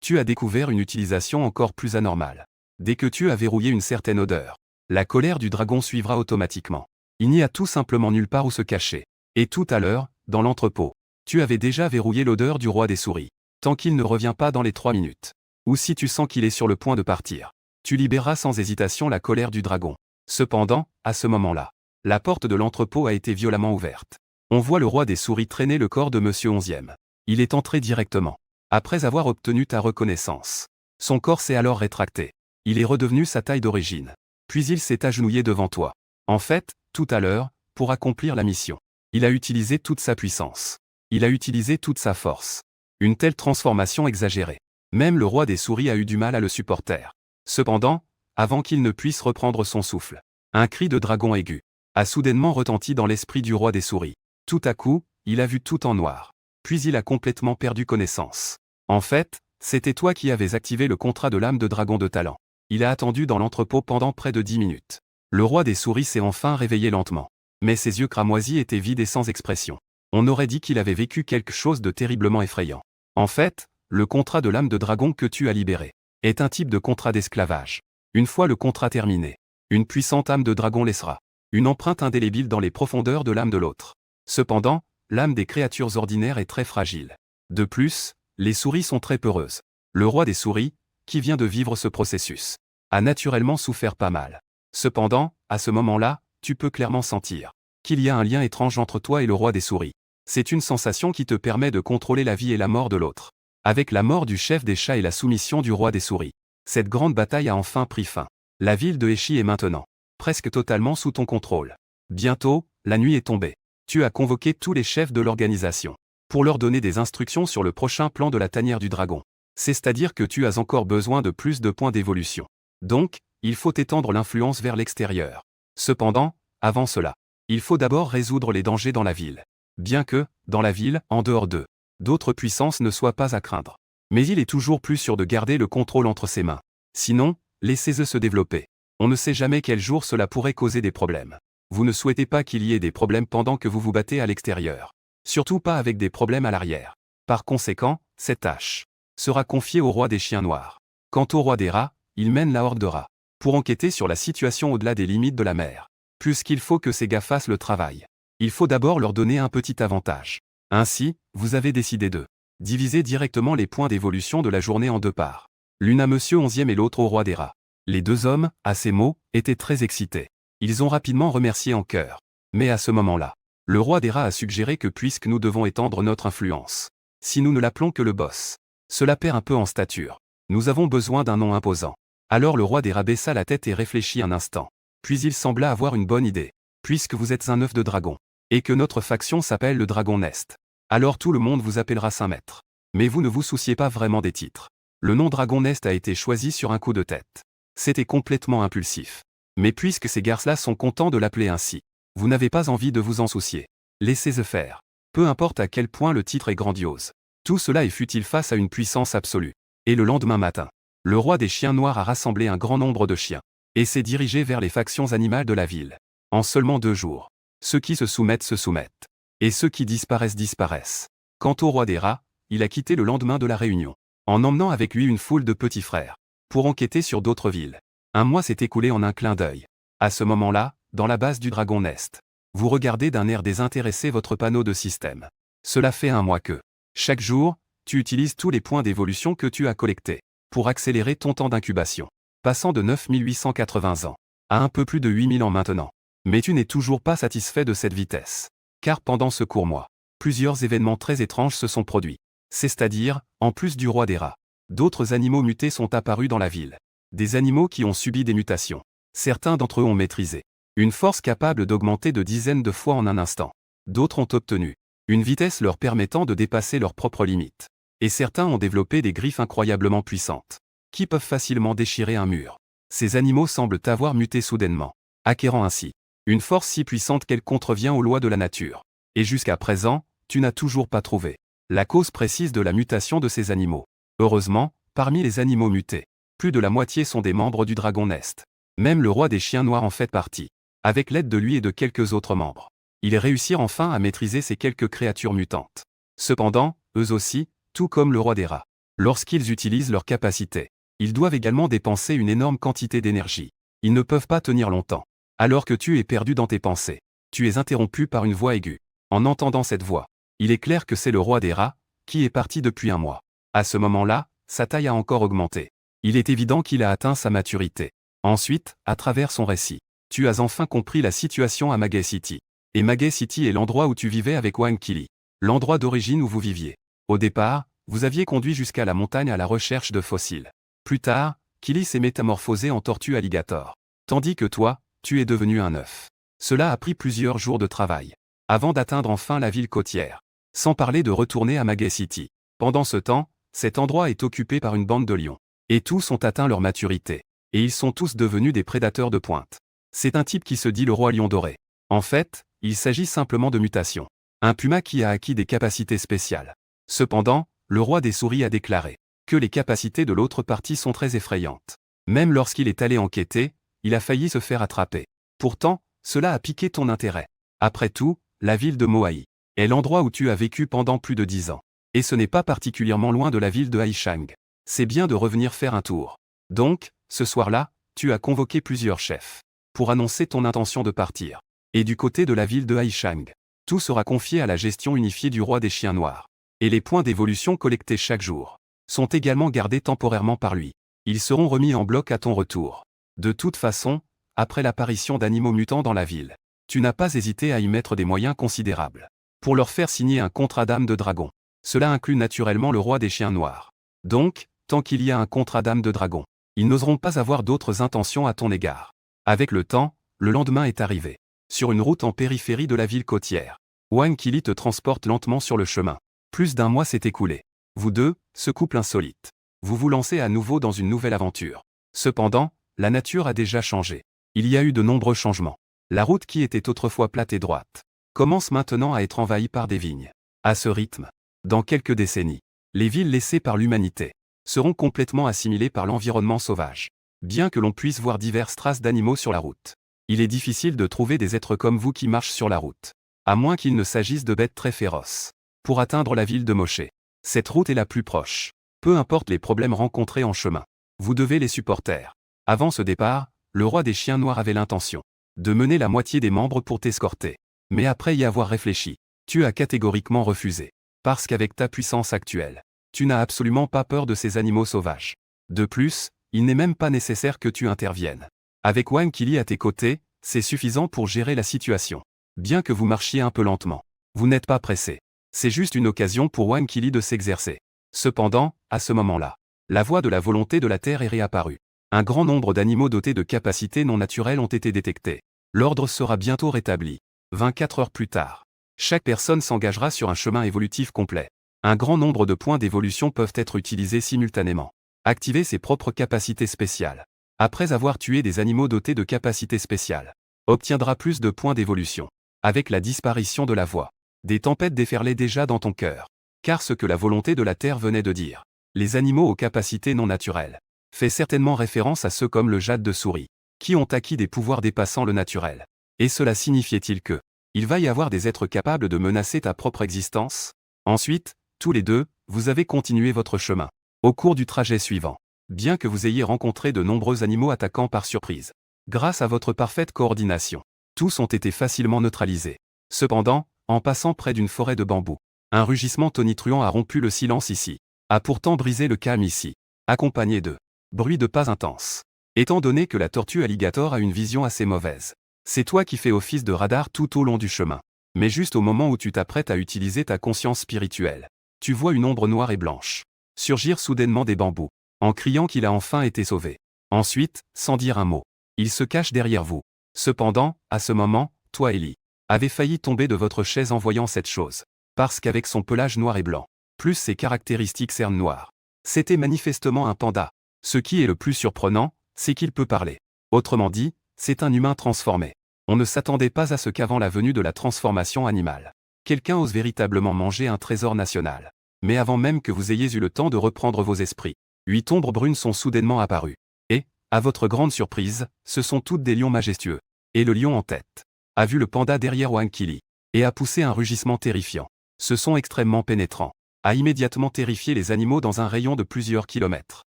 tu as découvert une utilisation encore plus anormale. Dès que tu as verrouillé une certaine odeur, la colère du dragon suivra automatiquement. Il n'y a tout simplement nulle part où se cacher. Et tout à l'heure, dans l'entrepôt, tu avais déjà verrouillé l'odeur du roi des souris. Tant qu'il ne revient pas dans les 3 minutes. Ou si tu sens qu'il est sur le point de partir, tu libéreras sans hésitation la colère du dragon. Cependant, à ce moment-là, la porte de l'entrepôt a été violemment ouverte. On voit le roi des souris traîner le corps de Monsieur 11e. Il est entré directement. Après avoir obtenu ta reconnaissance. Son corps s'est alors rétracté. Il est redevenu sa taille d'origine. Puis il s'est agenouillé devant toi. En fait, tout à l'heure, pour accomplir la mission, il a utilisé toute sa puissance. Il a utilisé toute sa force. Une telle transformation exagérée. Même le roi des souris a eu du mal à le supporter. Cependant, avant qu'il ne puisse reprendre son souffle, un cri de dragon aigu a soudainement retenti dans l'esprit du roi des souris. Tout à coup, il a vu tout en noir. Puis il a complètement perdu connaissance. En fait, c'était toi qui avais activé le contrat de l'âme de dragon de talent. Il a attendu dans l'entrepôt pendant près de 10 minutes. Le roi des souris s'est enfin réveillé lentement. Mais ses yeux cramoisis étaient vides et sans expression. On aurait dit qu'il avait vécu quelque chose de terriblement effrayant. En fait, le contrat de l'âme de dragon que tu as libéré est un type de contrat d'esclavage. Une fois le contrat terminé, une puissante âme de dragon laissera une empreinte indélébile dans les profondeurs de l'âme de l'autre. Cependant, l'âme des créatures ordinaires est très fragile. De plus, les souris sont très peureuses. Le roi des souris, qui vient de vivre ce processus, a naturellement souffert pas mal. Cependant, à ce moment-là, tu peux clairement sentir qu'il y a un lien étrange entre toi et le roi des souris. C'est une sensation qui te permet de contrôler la vie et la mort de l'autre. Avec la mort du chef des chats et la soumission du roi des souris, cette grande bataille a enfin pris fin. La ville de Heshi est maintenant presque totalement sous ton contrôle. Bientôt, la nuit est tombée. Tu as convoqué tous les chefs de l'organisation pour leur donner des instructions sur le prochain plan de la tanière du dragon. C'est-à-dire que tu as encore besoin de plus de points d'évolution. Donc, il faut étendre l'influence vers l'extérieur. Cependant, avant cela, il faut d'abord résoudre les dangers dans la ville. Bien que, dans la ville, en dehors d'eux, d'autres puissances ne soient pas à craindre. Mais il est toujours plus sûr de garder le contrôle entre ses mains. Sinon, laissez-eux se développer. On ne sait jamais quel jour cela pourrait causer des problèmes. Vous ne souhaitez pas qu'il y ait des problèmes pendant que vous vous battez à l'extérieur. Surtout pas avec des problèmes à l'arrière. Par conséquent, cette tâche sera confiée au roi des chiens noirs. Quant au roi des rats, il mène la horde de rats pour enquêter sur la situation au-delà des limites de la mer. Puisqu'il faut que ces gars fassent le travail, il faut d'abord leur donner un petit avantage. Ainsi, vous avez décidé de diviser directement les points d'évolution de la journée en 2 parts. L'une à Monsieur 11e et l'autre au roi des rats. Les 2 hommes, à ces mots, étaient très excités. Ils ont rapidement remercié en chœur. Mais à ce moment-là, le roi des rats a suggéré que puisque nous devons étendre notre influence, si nous ne l'appelons que le boss, cela perd un peu en stature. Nous avons besoin d'un nom imposant. Alors le roi des rats baissa la tête et réfléchit un instant. Puis il sembla avoir une bonne idée. Puisque vous êtes un œuf de dragon, et que notre faction s'appelle le Dragon Nest, alors tout le monde vous appellera Saint-Maître. Mais vous ne vous souciez pas vraiment des titres. Le nom Dragon Nest a été choisi sur un coup de tête. C'était complètement impulsif. Mais puisque ces garces-là sont contents de l'appeler ainsi, vous n'avez pas envie de vous en soucier. Laissez-le faire. Peu importe à quel point le titre est grandiose. Tout cela est futile face à une puissance absolue. Et le lendemain matin, le roi des chiens noirs a rassemblé un grand nombre de chiens, et s'est dirigé vers les factions animales de la ville. En seulement 2 jours, ceux qui se soumettent, et ceux qui disparaissent, disparaissent. Quant au roi des rats, il a quitté le lendemain de la réunion, en emmenant avec lui une foule de petits frères, pour enquêter sur d'autres villes. Un mois s'est écoulé en un clin d'œil. À ce moment-là, dans la base du Dragon Nest, vous regardez d'un air désintéressé votre panneau de système. Cela fait 1 mois que, chaque jour, tu utilises tous les points d'évolution que tu as collectés, pour accélérer ton temps d'incubation, passant de 9880 ans à un peu plus de 8000 ans maintenant. Mais tu n'es toujours pas satisfait de cette vitesse. Car pendant ce court mois, plusieurs événements très étranges se sont produits. C'est-à-dire, en plus du roi des rats, d'autres animaux mutés sont apparus dans la ville. Des animaux qui ont subi des mutations. Certains d'entre eux ont maîtrisé une force capable d'augmenter de dizaines de fois en un instant. D'autres ont obtenu une vitesse leur permettant de dépasser leurs propres limites. Et certains ont développé des griffes incroyablement puissantes, qui peuvent facilement déchirer un mur. Ces animaux semblent avoir muté soudainement, acquérant ainsi une force si puissante qu'elle contrevient aux lois de la nature. Et jusqu'à présent, tu n'as toujours pas trouvé la cause précise de la mutation de ces animaux. Heureusement, parmi les animaux mutés, plus de la moitié sont des membres du Dragon Nest. Même le roi des chiens noirs en fait partie. avec l'aide de lui et de quelques autres membres. Ils réussirent enfin à maîtriser ces quelques créatures mutantes. Cependant, eux aussi, tout comme le roi des rats, lorsqu'ils utilisent leurs capacités, ils doivent également dépenser une énorme quantité d'énergie. Ils ne peuvent pas tenir longtemps. Alors que tu es perdu dans tes pensées, tu es interrompu par une voix aiguë. En entendant cette voix, il est clair que c'est le roi des rats, qui est parti depuis un mois. À ce moment-là, sa taille a encore augmenté. Il est évident qu'il a atteint sa maturité. Ensuite, à travers son récit, tu as enfin compris la situation à Magay City. Et Magay City est l'endroit où tu vivais avec Wang Qili. L'endroit d'origine où vous viviez. Au départ, vous aviez conduit jusqu'à la montagne à la recherche de fossiles. Plus tard, Qili s'est métamorphosé en tortue alligator. Tandis que toi, tu es devenu un œuf. Cela a pris plusieurs jours de travail, avant d'atteindre enfin la ville côtière. Sans parler de retourner à Magay City. Pendant ce temps, cet endroit est occupé par une bande de lions. Et tous ont atteint leur maturité. Et ils sont tous devenus des prédateurs de pointe. C'est un type qui se dit le roi lion doré. En fait, il s'agit simplement de mutation. Un puma qui a acquis des capacités spéciales. Cependant, le roi des souris a déclaré que les capacités de l'autre partie sont très effrayantes. Même lorsqu'il est allé enquêter, il a failli se faire attraper. Pourtant, cela a piqué ton intérêt. Après tout, la ville de Moai est l'endroit où tu as vécu pendant plus de 10 ans. Et ce n'est pas particulièrement loin de la ville de Haishang. C'est bien de revenir faire un tour. Donc, ce soir-là, tu as convoqué plusieurs chefs pour annoncer ton intention de partir. Et du côté de la ville de Haishang, tout sera confié à la gestion unifiée du roi des chiens noirs. Et les points d'évolution collectés chaque jour sont également gardés temporairement par lui. Ils seront remis en bloc à ton retour. De toute façon, après l'apparition d'animaux mutants dans la ville, tu n'as pas hésité à y mettre des moyens considérables pour leur faire signer un contrat d'âme de dragon. Cela inclut naturellement le roi des chiens noirs. Donc, tant qu'il y a un contrat d'âme de dragon, ils n'oseront pas avoir d'autres intentions à ton égard. Avec le temps, le lendemain est arrivé. Sur une route en périphérie de la ville côtière, Wang Qili te transporte lentement sur le chemin. Plus d'un mois s'est écoulé. Vous deux, ce couple insolite. Vous vous lancez à nouveau dans une nouvelle aventure. Cependant, la nature a déjà changé. Il y a eu de nombreux changements. La route qui était autrefois plate et droite commence maintenant à être envahie par des vignes. À ce rythme, dans quelques décennies, les villes laissées par l'humanité seront complètement assimilées par l'environnement sauvage. Bien que l'on puisse voir diverses traces d'animaux sur la route, il est difficile de trouver des êtres comme vous qui marchent sur la route, à moins qu'il ne s'agisse de bêtes très féroces. Pour atteindre la ville de Moché, cette route est la plus proche. Peu importe les problèmes rencontrés en chemin, vous devez les supporter. Avant ce départ, le roi des chiens noirs avait l'intention de mener la moitié des membres pour t'escorter. Mais après y avoir réfléchi, tu as catégoriquement refusé. Parce qu'avec ta puissance actuelle, tu n'as absolument pas peur de ces animaux sauvages. De plus, il n'est même pas nécessaire que tu interviennes. Avec Wang Qili à tes côtés, c'est suffisant pour gérer la situation. Bien que vous marchiez un peu lentement, vous n'êtes pas pressé. C'est juste une occasion pour Wang Qili de s'exercer. Cependant, à ce moment-là, la voix de la volonté de la Terre est réapparue. Un grand nombre d'animaux dotés de capacités non naturelles ont été détectés. L'ordre sera bientôt rétabli. 24 heures plus tard, chaque personne s'engagera sur un chemin évolutif complet. Un grand nombre de points d'évolution peuvent être utilisés simultanément. Activer ses propres capacités spéciales. Après avoir tué des animaux dotés de capacités spéciales, obtiendra plus de points d'évolution. Avec la disparition de la voix, des tempêtes déferlaient déjà dans ton cœur. Car ce que la volonté de la Terre venait de dire, les animaux aux capacités non naturelles, fait certainement référence à ceux comme le jade de souris, qui ont acquis des pouvoirs dépassant le naturel. Et cela signifiait-il que il va y avoir des êtres capables de menacer ta propre existence? Ensuite, tous les deux, vous avez continué votre chemin. Au cours du trajet suivant, bien que vous ayez rencontré de nombreux animaux attaquant par surprise, grâce à votre parfaite coordination, tous ont été facilement neutralisés. Cependant, en passant près d'une forêt de bambous, un rugissement tonitruant a rompu le silence ici, a pourtant brisé le calme ici, accompagné de bruits de pas intenses. Étant donné que la tortue alligator a une vision assez mauvaise, c'est toi qui fais office de radar tout au long du chemin. Mais juste au moment où tu t'apprêtes à utiliser ta conscience spirituelle, tu vois une ombre noire et blanche surgir soudainement des bambous, en criant qu'il a enfin été sauvé. Ensuite, sans dire un mot, il se cache derrière vous. Cependant, à ce moment, toi Ellie, avez failli tomber de votre chaise en voyant cette chose. Parce qu'avec son pelage noir et blanc, plus ses caractéristiques cernes noires, c'était manifestement un panda. Ce qui est le plus surprenant, c'est qu'il peut parler. Autrement dit, c'est un humain transformé. On ne s'attendait pas à ce qu'avant la venue de la transformation animale, quelqu'un ose véritablement manger un trésor national. Mais avant même que vous ayez eu le temps de reprendre vos esprits, 8 ombres brunes sont soudainement apparues. Et, à votre grande surprise, ce sont toutes des lions majestueux. Et le lion en tête a vu le panda derrière Wang Qili et a poussé un rugissement terrifiant. Ce son extrêmement pénétrant a immédiatement terrifié les animaux dans un rayon de plusieurs kilomètres.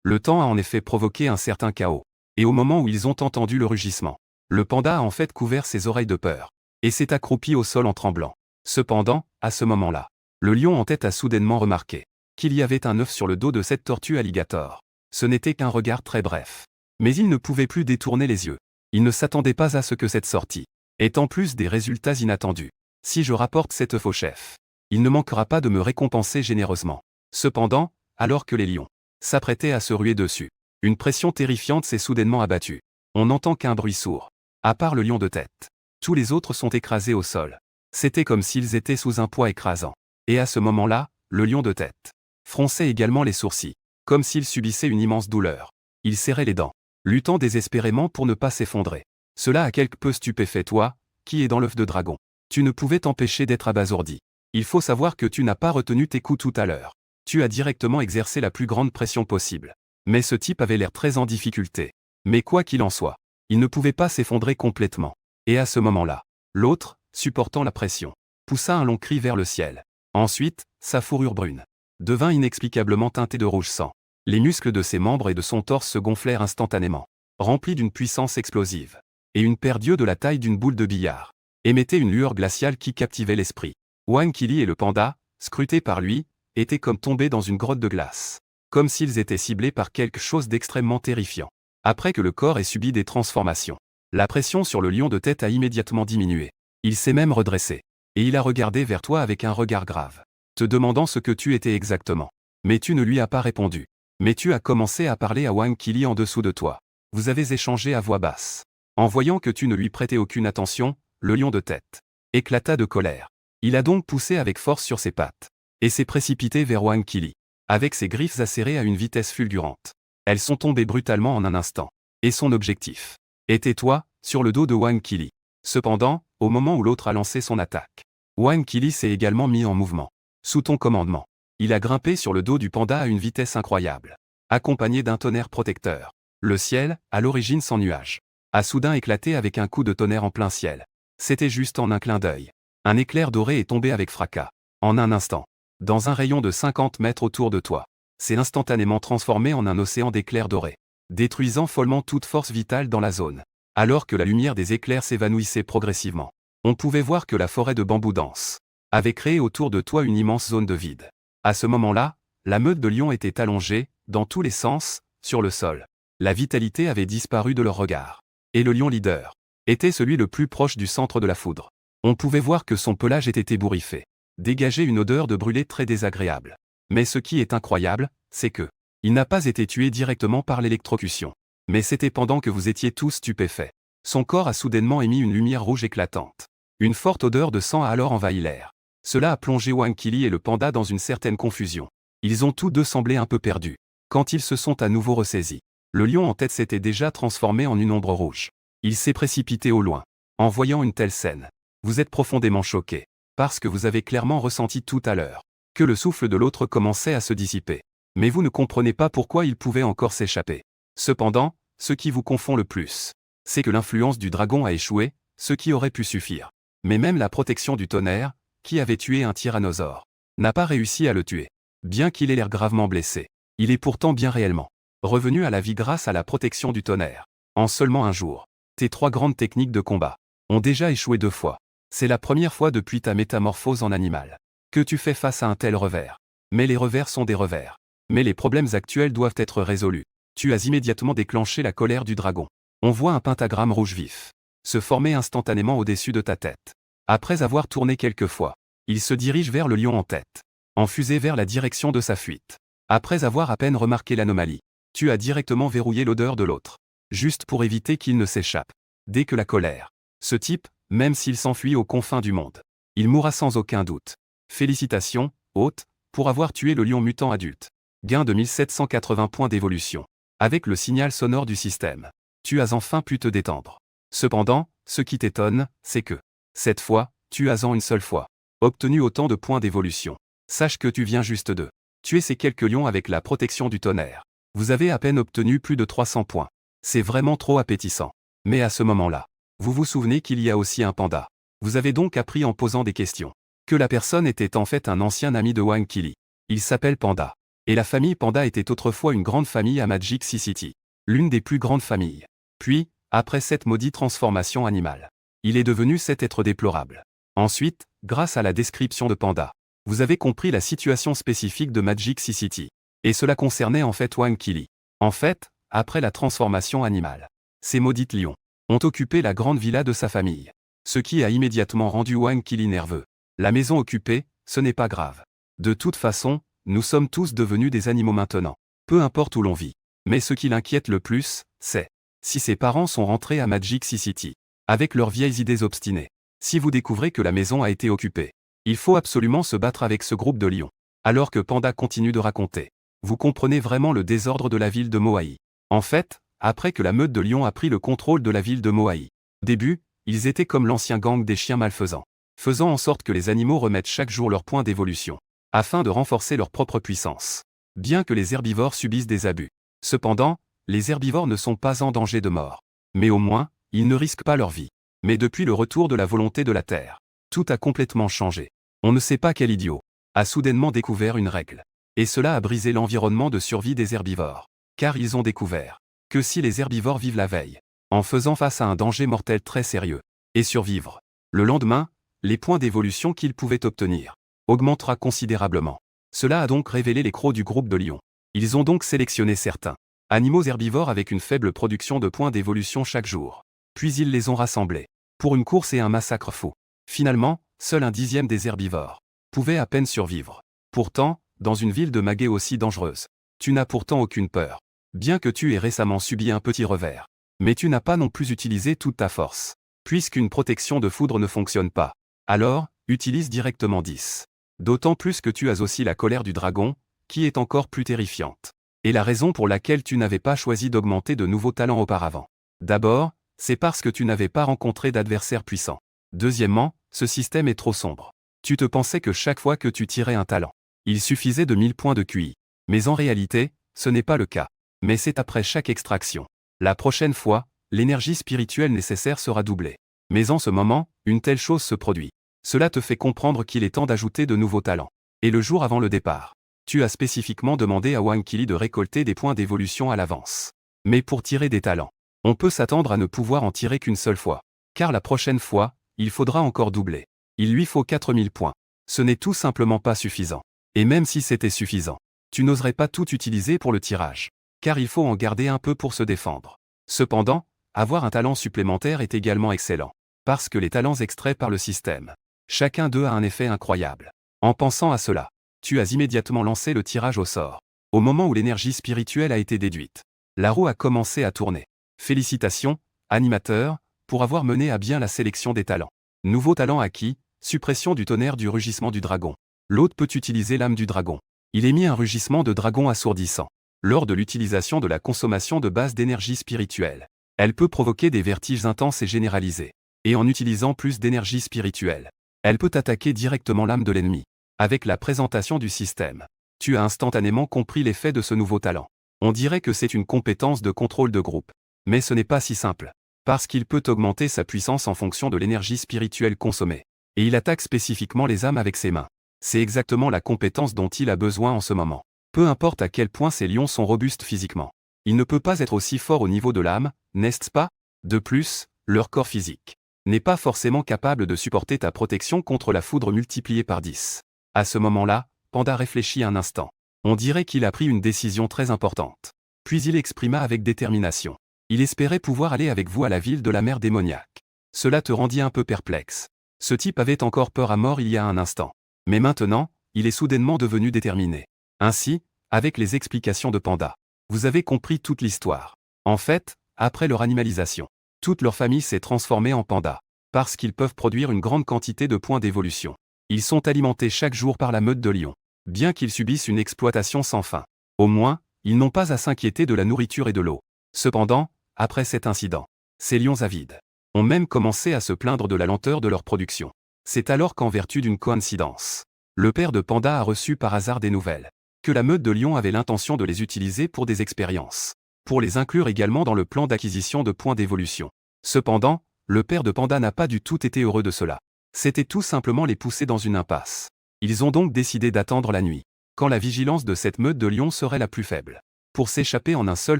Le temps a en effet provoqué un certain chaos. Et au moment où ils ont entendu le rugissement, le panda a en fait couvert ses oreilles de peur et s'est accroupi au sol en tremblant. Cependant, à ce moment-là, le lion en tête a soudainement remarqué qu'il y avait un œuf sur le dos de cette tortue alligator. Ce n'était qu'un regard très bref. Mais il ne pouvait plus détourner les yeux. Il ne s'attendait pas à ce que cette sortie ait en plus des résultats inattendus. Si je rapporte cet œuf au chef, il ne manquera pas de me récompenser généreusement. Cependant, alors que les lions s'apprêtaient à se ruer dessus, une pression terrifiante s'est soudainement abattue. On n'entend qu'un bruit sourd. À part le lion de tête, tous les autres sont écrasés au sol. C'était comme s'ils étaient sous un poids écrasant. Et à ce moment-là, le lion de tête fronçait également les sourcils, comme s'il subissait une immense douleur. Il serrait les dents, luttant désespérément pour ne pas s'effondrer. Cela a quelque peu stupéfait toi, qui es dans l'œuf de dragon. Tu ne pouvais t'empêcher d'être abasourdi. Il faut savoir que tu n'as pas retenu tes coups tout à l'heure. Tu as directement exercé la plus grande pression possible. Mais ce type avait l'air très en difficulté. Mais quoi qu'il en soit, il ne pouvait pas s'effondrer complètement. Et à ce moment-là, l'autre, supportant la pression, poussa un long cri vers le ciel. Ensuite, sa fourrure brune devint inexplicablement teintée de rouge sang. Les muscles de ses membres et de son torse se gonflèrent instantanément, remplis d'une puissance explosive. Et une paire d'yeux de la taille d'une boule de billard émettait une lueur glaciale qui captivait l'esprit. Wang Qili et le panda, scrutés par lui, étaient comme tombés dans une grotte de glace, comme s'ils étaient ciblés par quelque chose d'extrêmement terrifiant. Après que le corps ait subi des transformations, la pression sur le lion de tête a immédiatement diminué. Il s'est même redressé, et il a regardé vers toi avec un regard grave, te demandant ce que tu étais exactement. Mais tu ne lui as pas répondu. Mais tu as commencé à parler à Wang Qili en dessous de toi. Vous avez échangé à voix basse. En voyant que tu ne lui prêtais aucune attention, le lion de tête éclata de colère. Il a donc poussé avec force sur ses pattes et s'est précipité vers Wang Qili, avec ses griffes acérées à une vitesse fulgurante. Elles sont tombées brutalement en un instant. Et son objectif était toi, sur le dos de Wang Qili. Cependant, au moment où l'autre a lancé son attaque, Wang Qili s'est également mis en mouvement. Sous ton commandement, il a grimpé sur le dos du panda à une vitesse incroyable, accompagné d'un tonnerre protecteur. Le ciel, à l'origine sans nuages, a soudain éclaté avec un coup de tonnerre en plein ciel. C'était juste en un clin d'œil. Un éclair doré est tombé avec fracas. En un instant, dans un rayon de 50 mètres autour de toi, s'est instantanément transformé en un océan d'éclairs dorés, détruisant follement toute force vitale dans la zone. Alors que la lumière des éclairs s'évanouissait progressivement, on pouvait voir que la forêt de bambou dense avait créé autour de toi une immense zone de vide. À ce moment-là, la meute de lions était allongée, dans tous les sens, sur le sol. La vitalité avait disparu de leur regard. Et le lion leader était celui le plus proche du centre de la foudre. On pouvait voir que son pelage était ébouriffé, dégageait une odeur de brûlé très désagréable. Mais ce qui est incroyable, c'est que il n'a pas été tué directement par l'électrocution. Mais c'était pendant que vous étiez tous stupéfaits. Son corps a soudainement émis une lumière rouge éclatante. Une forte odeur de sang a alors envahi l'air. Cela a plongé Wang Qili et le panda dans une certaine confusion. Ils ont tous deux semblé un peu perdus. Quand ils se sont à nouveau ressaisis, le lion en tête s'était déjà transformé en une ombre rouge. Il s'est précipité au loin. En voyant une telle scène, vous êtes profondément choqué, parce que vous avez clairement ressenti tout à l'heure que le souffle de l'autre commençait à se dissiper. Mais vous ne comprenez pas pourquoi il pouvait encore s'échapper. Cependant, ce qui vous confond le plus, c'est que l'influence du dragon a échoué, ce qui aurait pu suffire. Mais même la protection du tonnerre, qui avait tué un tyrannosaure, n'a pas réussi à le tuer. Bien qu'il ait l'air gravement blessé, il est pourtant bien réellement revenu à la vie grâce à la protection du tonnerre. En seulement un jour, tes 3 grandes techniques de combat ont déjà échoué 2 fois. C'est la première fois depuis ta métamorphose en animal que tu fais face à un tel revers. Mais les revers sont des revers. Mais les problèmes actuels doivent être résolus. Tu as immédiatement déclenché la colère du dragon. On voit un pentagramme rouge vif se former instantanément au-dessus de ta tête. Après avoir tourné quelques fois, il se dirige vers le lion en tête, en fusée vers la direction de sa fuite. Après avoir à peine remarqué l'anomalie, tu as directement verrouillé l'odeur de l'autre, juste pour éviter qu'il ne s'échappe. Dès que la colère, ce type, même s'il s'enfuit aux confins du monde, il mourra sans aucun doute. Félicitations, hôte, pour avoir tué le lion mutant adulte. Gain de 1780 points d'évolution. Avec le signal sonore du système, tu as enfin pu te détendre. Cependant, ce qui t'étonne, c'est que, cette fois, tu as en une seule fois obtenu autant de points d'évolution. Sache que tu viens juste de tuer ces quelques lions avec la protection du tonnerre. Vous avez à peine obtenu plus de 300 points. C'est vraiment trop appétissant. Mais à ce moment-là, Vous vous souvenez qu'il y a aussi un panda. Vous avez donc appris en posant des questions que la personne était en fait un ancien ami de Wang Qili. Il s'appelle Panda. Et la famille Panda était autrefois une grande famille à Magic City. L'une des plus grandes familles. Puis, après cette maudite transformation animale, il est devenu cet être déplorable. Ensuite, grâce à la description de Panda, vous avez compris la situation spécifique de Magic City. Et cela concernait en fait Wang Qili. En fait, après la transformation animale, ces maudites lions ont occupé la grande villa de sa famille. Ce qui a immédiatement rendu Wang Qili nerveux. La maison occupée, ce n'est pas grave. De toute façon, nous sommes tous devenus des animaux maintenant. Peu importe où l'on vit. Mais ce qui l'inquiète le plus, c'est si ses parents sont rentrés à Magic City, avec leurs vieilles idées obstinées. Si vous découvrez que la maison a été occupée, il faut absolument se battre avec ce groupe de lions. Alors que Panda continue de raconter. Vous comprenez vraiment le désordre de la ville de Moai. En fait, après que la meute de lions a pris le contrôle de la ville de Moai. Au début, ils étaient comme l'ancien gang des chiens malfaisants, faisant en sorte que les animaux remettent chaque jour leur point d'évolution, afin de renforcer leur propre puissance. Bien que les herbivores subissent des abus. Cependant, les herbivores ne sont pas en danger de mort. Mais au moins, ils ne risquent pas leur vie. Mais depuis le retour de la volonté de la Terre, tout a complètement changé. On ne sait pas quel idiot a soudainement découvert une règle. Et cela a brisé l'environnement de survie des herbivores. Car ils ont découvert que si les herbivores vivent la veille, en faisant face à un danger mortel très sérieux, et survivre, le lendemain, les points d'évolution qu'ils pouvaient obtenir augmentera considérablement. Cela a donc révélé les crocs du groupe de lions. Ils ont donc sélectionné certains animaux herbivores avec une faible production de points d'évolution chaque jour. Puis ils les ont rassemblés pour une course et un massacre fou. Finalement, seul un dixième des herbivores pouvait à peine survivre. Pourtant, dans une ville de Magé aussi dangereuse, tu n'as pourtant aucune peur. Bien que tu aies récemment subi un petit revers. Mais tu n'as pas non plus utilisé toute ta force. Puisqu'une protection de foudre ne fonctionne pas. Alors, utilise directement 10. D'autant plus que tu as aussi la colère du dragon, qui est encore plus terrifiante. Et la raison pour laquelle tu n'avais pas choisi d'augmenter de nouveaux talents auparavant. D'abord, c'est parce que tu n'avais pas rencontré d'adversaires puissants. Deuxièmement, ce système est trop sombre. Tu te pensais que chaque fois que tu tirais un talent, il suffisait de 1000 points de QI. Mais en réalité, ce n'est pas le cas. Mais c'est après chaque extraction. La prochaine fois, l'énergie spirituelle nécessaire sera doublée. Mais en ce moment, une telle chose se produit. Cela te fait comprendre qu'il est temps d'ajouter de nouveaux talents. Et le jour avant le départ, tu as spécifiquement demandé à Wang Qili de récolter des points d'évolution à l'avance. Mais pour tirer des talents, on peut s'attendre à ne pouvoir en tirer qu'une seule fois. Car la prochaine fois, il faudra encore doubler. Il lui faut 4000 points. Ce n'est tout simplement pas suffisant. Et même si c'était suffisant, tu n'oserais pas tout utiliser pour le tirage. Car il faut en garder un peu pour se défendre. Cependant, avoir un talent supplémentaire est également excellent. Parce que les talents extraits par le système, chacun d'eux a un effet incroyable. En pensant à cela, tu as immédiatement lancé le tirage au sort. Au moment où l'énergie spirituelle a été déduite, la roue a commencé à tourner. Félicitations, animateur, pour avoir mené à bien la sélection des talents. Nouveau talent acquis, suppression du tonnerre du rugissement du dragon. L'hôte peut utiliser l'âme du dragon. Il émet un rugissement de dragon assourdissant. Lors de l'utilisation de la consommation de base d'énergie spirituelle, elle peut provoquer des vertiges intenses et généralisés. Et en utilisant plus d'énergie spirituelle, elle peut attaquer directement l'âme de l'ennemi. Avec la présentation du système, tu as instantanément compris l'effet de ce nouveau talent. On dirait que c'est une compétence de contrôle de groupe. Mais ce n'est pas si simple. Parce qu'il peut augmenter sa puissance en fonction de l'énergie spirituelle consommée. Et il attaque spécifiquement les âmes avec ses mains. C'est exactement la compétence dont il a besoin en ce moment. Peu importe à quel point ces lions sont robustes physiquement. Il ne peut pas être aussi fort au niveau de l'âme, n'est-ce pas? De plus, leur corps physique n'est pas forcément capable de supporter ta protection contre la foudre multipliée par 10. À ce moment-là, Panda réfléchit un instant. On dirait qu'il a pris une décision très importante. Puis il exprima avec détermination. Il espérait pouvoir aller avec vous à la ville de la mer démoniaque. Cela te rendit un peu perplexe. Ce type avait encore peur à mort il y a un instant. Mais maintenant, il est soudainement devenu déterminé. Ainsi, avec les explications de Panda, vous avez compris toute l'histoire. En fait, après leur animalisation, toute leur famille s'est transformée en panda. Parce qu'ils peuvent produire une grande quantité de points d'évolution. Ils sont alimentés chaque jour par la meute de lions. Bien qu'ils subissent une exploitation sans fin. Au moins, ils n'ont pas à s'inquiéter de la nourriture et de l'eau. Cependant, après cet incident, ces lions avides ont même commencé à se plaindre de la lenteur de leur production. C'est alors qu'en vertu d'une coïncidence, le père de Panda a reçu par hasard des nouvelles que la meute de lions avait l'intention de les utiliser pour des expériences, pour les inclure également dans le plan d'acquisition de points d'évolution. Cependant, Le père de Panda n'a pas du tout été heureux de cela. C'était tout simplement les pousser dans une impasse. Ils ont donc décidé d'attendre la nuit, quand la vigilance de cette meute de lions serait la plus faible, pour s'échapper en un seul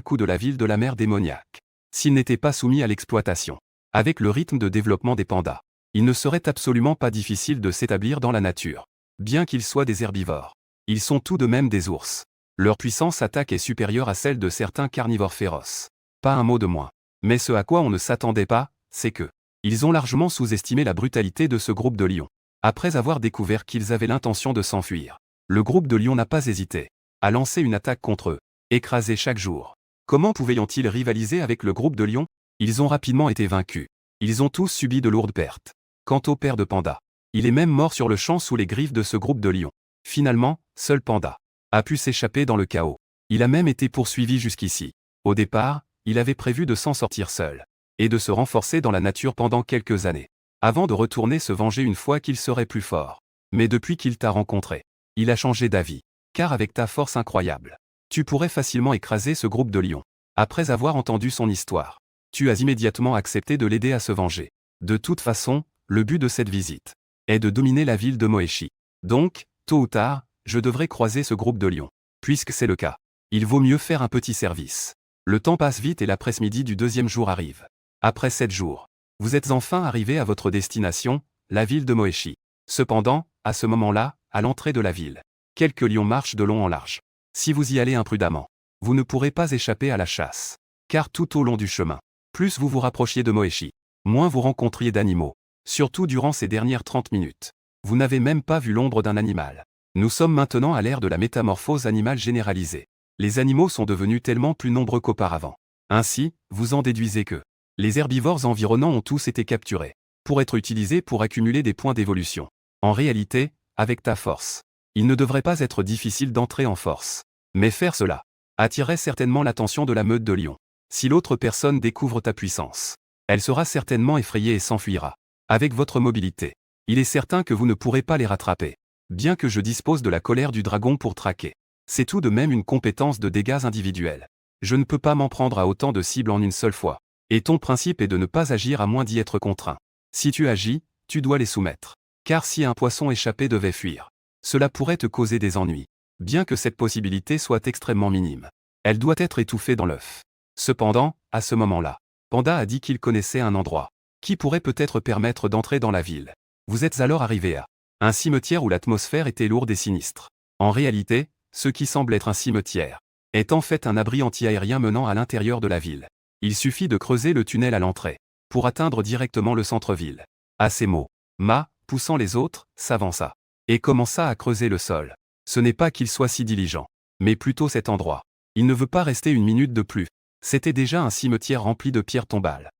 coup de la ville de la mer démoniaque. S'ils n'étaient pas soumis à l'exploitation, avec le rythme de développement des pandas, il ne serait absolument pas difficile de s'établir dans la nature. Bien qu'ils soient des herbivores, ils sont tout de même des ours. Leur puissance attaque est supérieure à celle de certains carnivores féroces. Pas un mot de moins. Mais ce à quoi on ne s'attendait pas, c'est que ils ont largement sous-estimé la brutalité de ce groupe de lions. Après avoir découvert qu'ils avaient l'intention de s'enfuir, le groupe de lions n'a pas hésité à lancer une attaque contre eux, écrasés chaque jour. Comment pouvaient-ils rivaliser avec le groupe de lions? Ils ont rapidement été vaincus. Ils ont tous subi de lourdes pertes. Quant au père de Panda, il est même mort sur le champ sous les griffes de ce groupe de lions. Finalement, seul Panda a pu s'échapper dans le chaos. Il a même été poursuivi jusqu'ici. Au départ, il avait prévu de s'en sortir seul et de se renforcer dans la nature pendant quelques années, avant de retourner se venger une fois qu'il serait plus fort. Mais depuis qu'il t'a rencontré, il a changé d'avis. Car avec ta force incroyable, tu pourrais facilement écraser ce groupe de lions. Après avoir entendu son histoire, tu as immédiatement accepté de l'aider à se venger. De toute façon, le but de cette visite est de dominer la ville de Moeshi. Donc, tôt ou tard, je devrais croiser ce groupe de lions. Puisque c'est le cas, il vaut mieux faire un petit service. Le temps passe vite et l'après-midi du deuxième jour arrive. Après 7 jours, vous êtes enfin arrivé à votre destination, la ville de Moeshi. Cependant, à ce moment-là, à l'entrée de la ville, quelques lions marchent de long en large. Si vous y allez imprudemment, vous ne pourrez pas échapper à la chasse. Car tout au long du chemin, plus vous vous rapprochiez de Moeshi, moins vous rencontriez d'animaux. Surtout durant ces dernières 30 minutes. Vous n'avez même pas vu l'ombre d'un animal. Nous sommes maintenant à l'ère de la métamorphose animale généralisée. Les animaux sont devenus tellement plus nombreux qu'auparavant. Ainsi, vous en déduisez que les herbivores environnants ont tous été capturés, pour être utilisés pour accumuler des points d'évolution. En réalité, avec ta force, il ne devrait pas être difficile d'entrer en force. Mais faire cela attirerait certainement l'attention de la meute de lions. Si l'autre personne découvre ta puissance, elle sera certainement effrayée et s'enfuira. Avec votre mobilité, il est certain que vous ne pourrez pas les rattraper. Bien que je dispose de la colère du dragon pour traquer, c'est tout de même une compétence de dégâts individuels. Je ne peux pas m'en prendre à autant de cibles en une seule fois. Et ton principe est de ne pas agir à moins d'y être contraint. Si tu agis, tu dois les soumettre. Car si un poisson échappé devait fuir, cela pourrait te causer des ennuis. Bien que cette possibilité soit extrêmement minime, elle doit être étouffée dans l'œuf. Cependant, à ce moment-là, Panda a dit qu'il connaissait un endroit qui pourrait peut-être permettre d'entrer dans la ville. Vous êtes alors arrivé à un cimetière où l'atmosphère était lourde et sinistre. En réalité, ce qui semble être un cimetière est en fait un abri anti-aérien menant à l'intérieur de la ville. Il suffit de creuser le tunnel à l'entrée pour atteindre directement le centre-ville. À ces mots, Ma, poussant les autres, s'avança et commença à creuser le sol. Ce n'est pas qu'il soit si diligent, mais plutôt cet endroit. Il ne veut pas rester une minute de plus. C'était déjà un cimetière rempli de pierres tombales.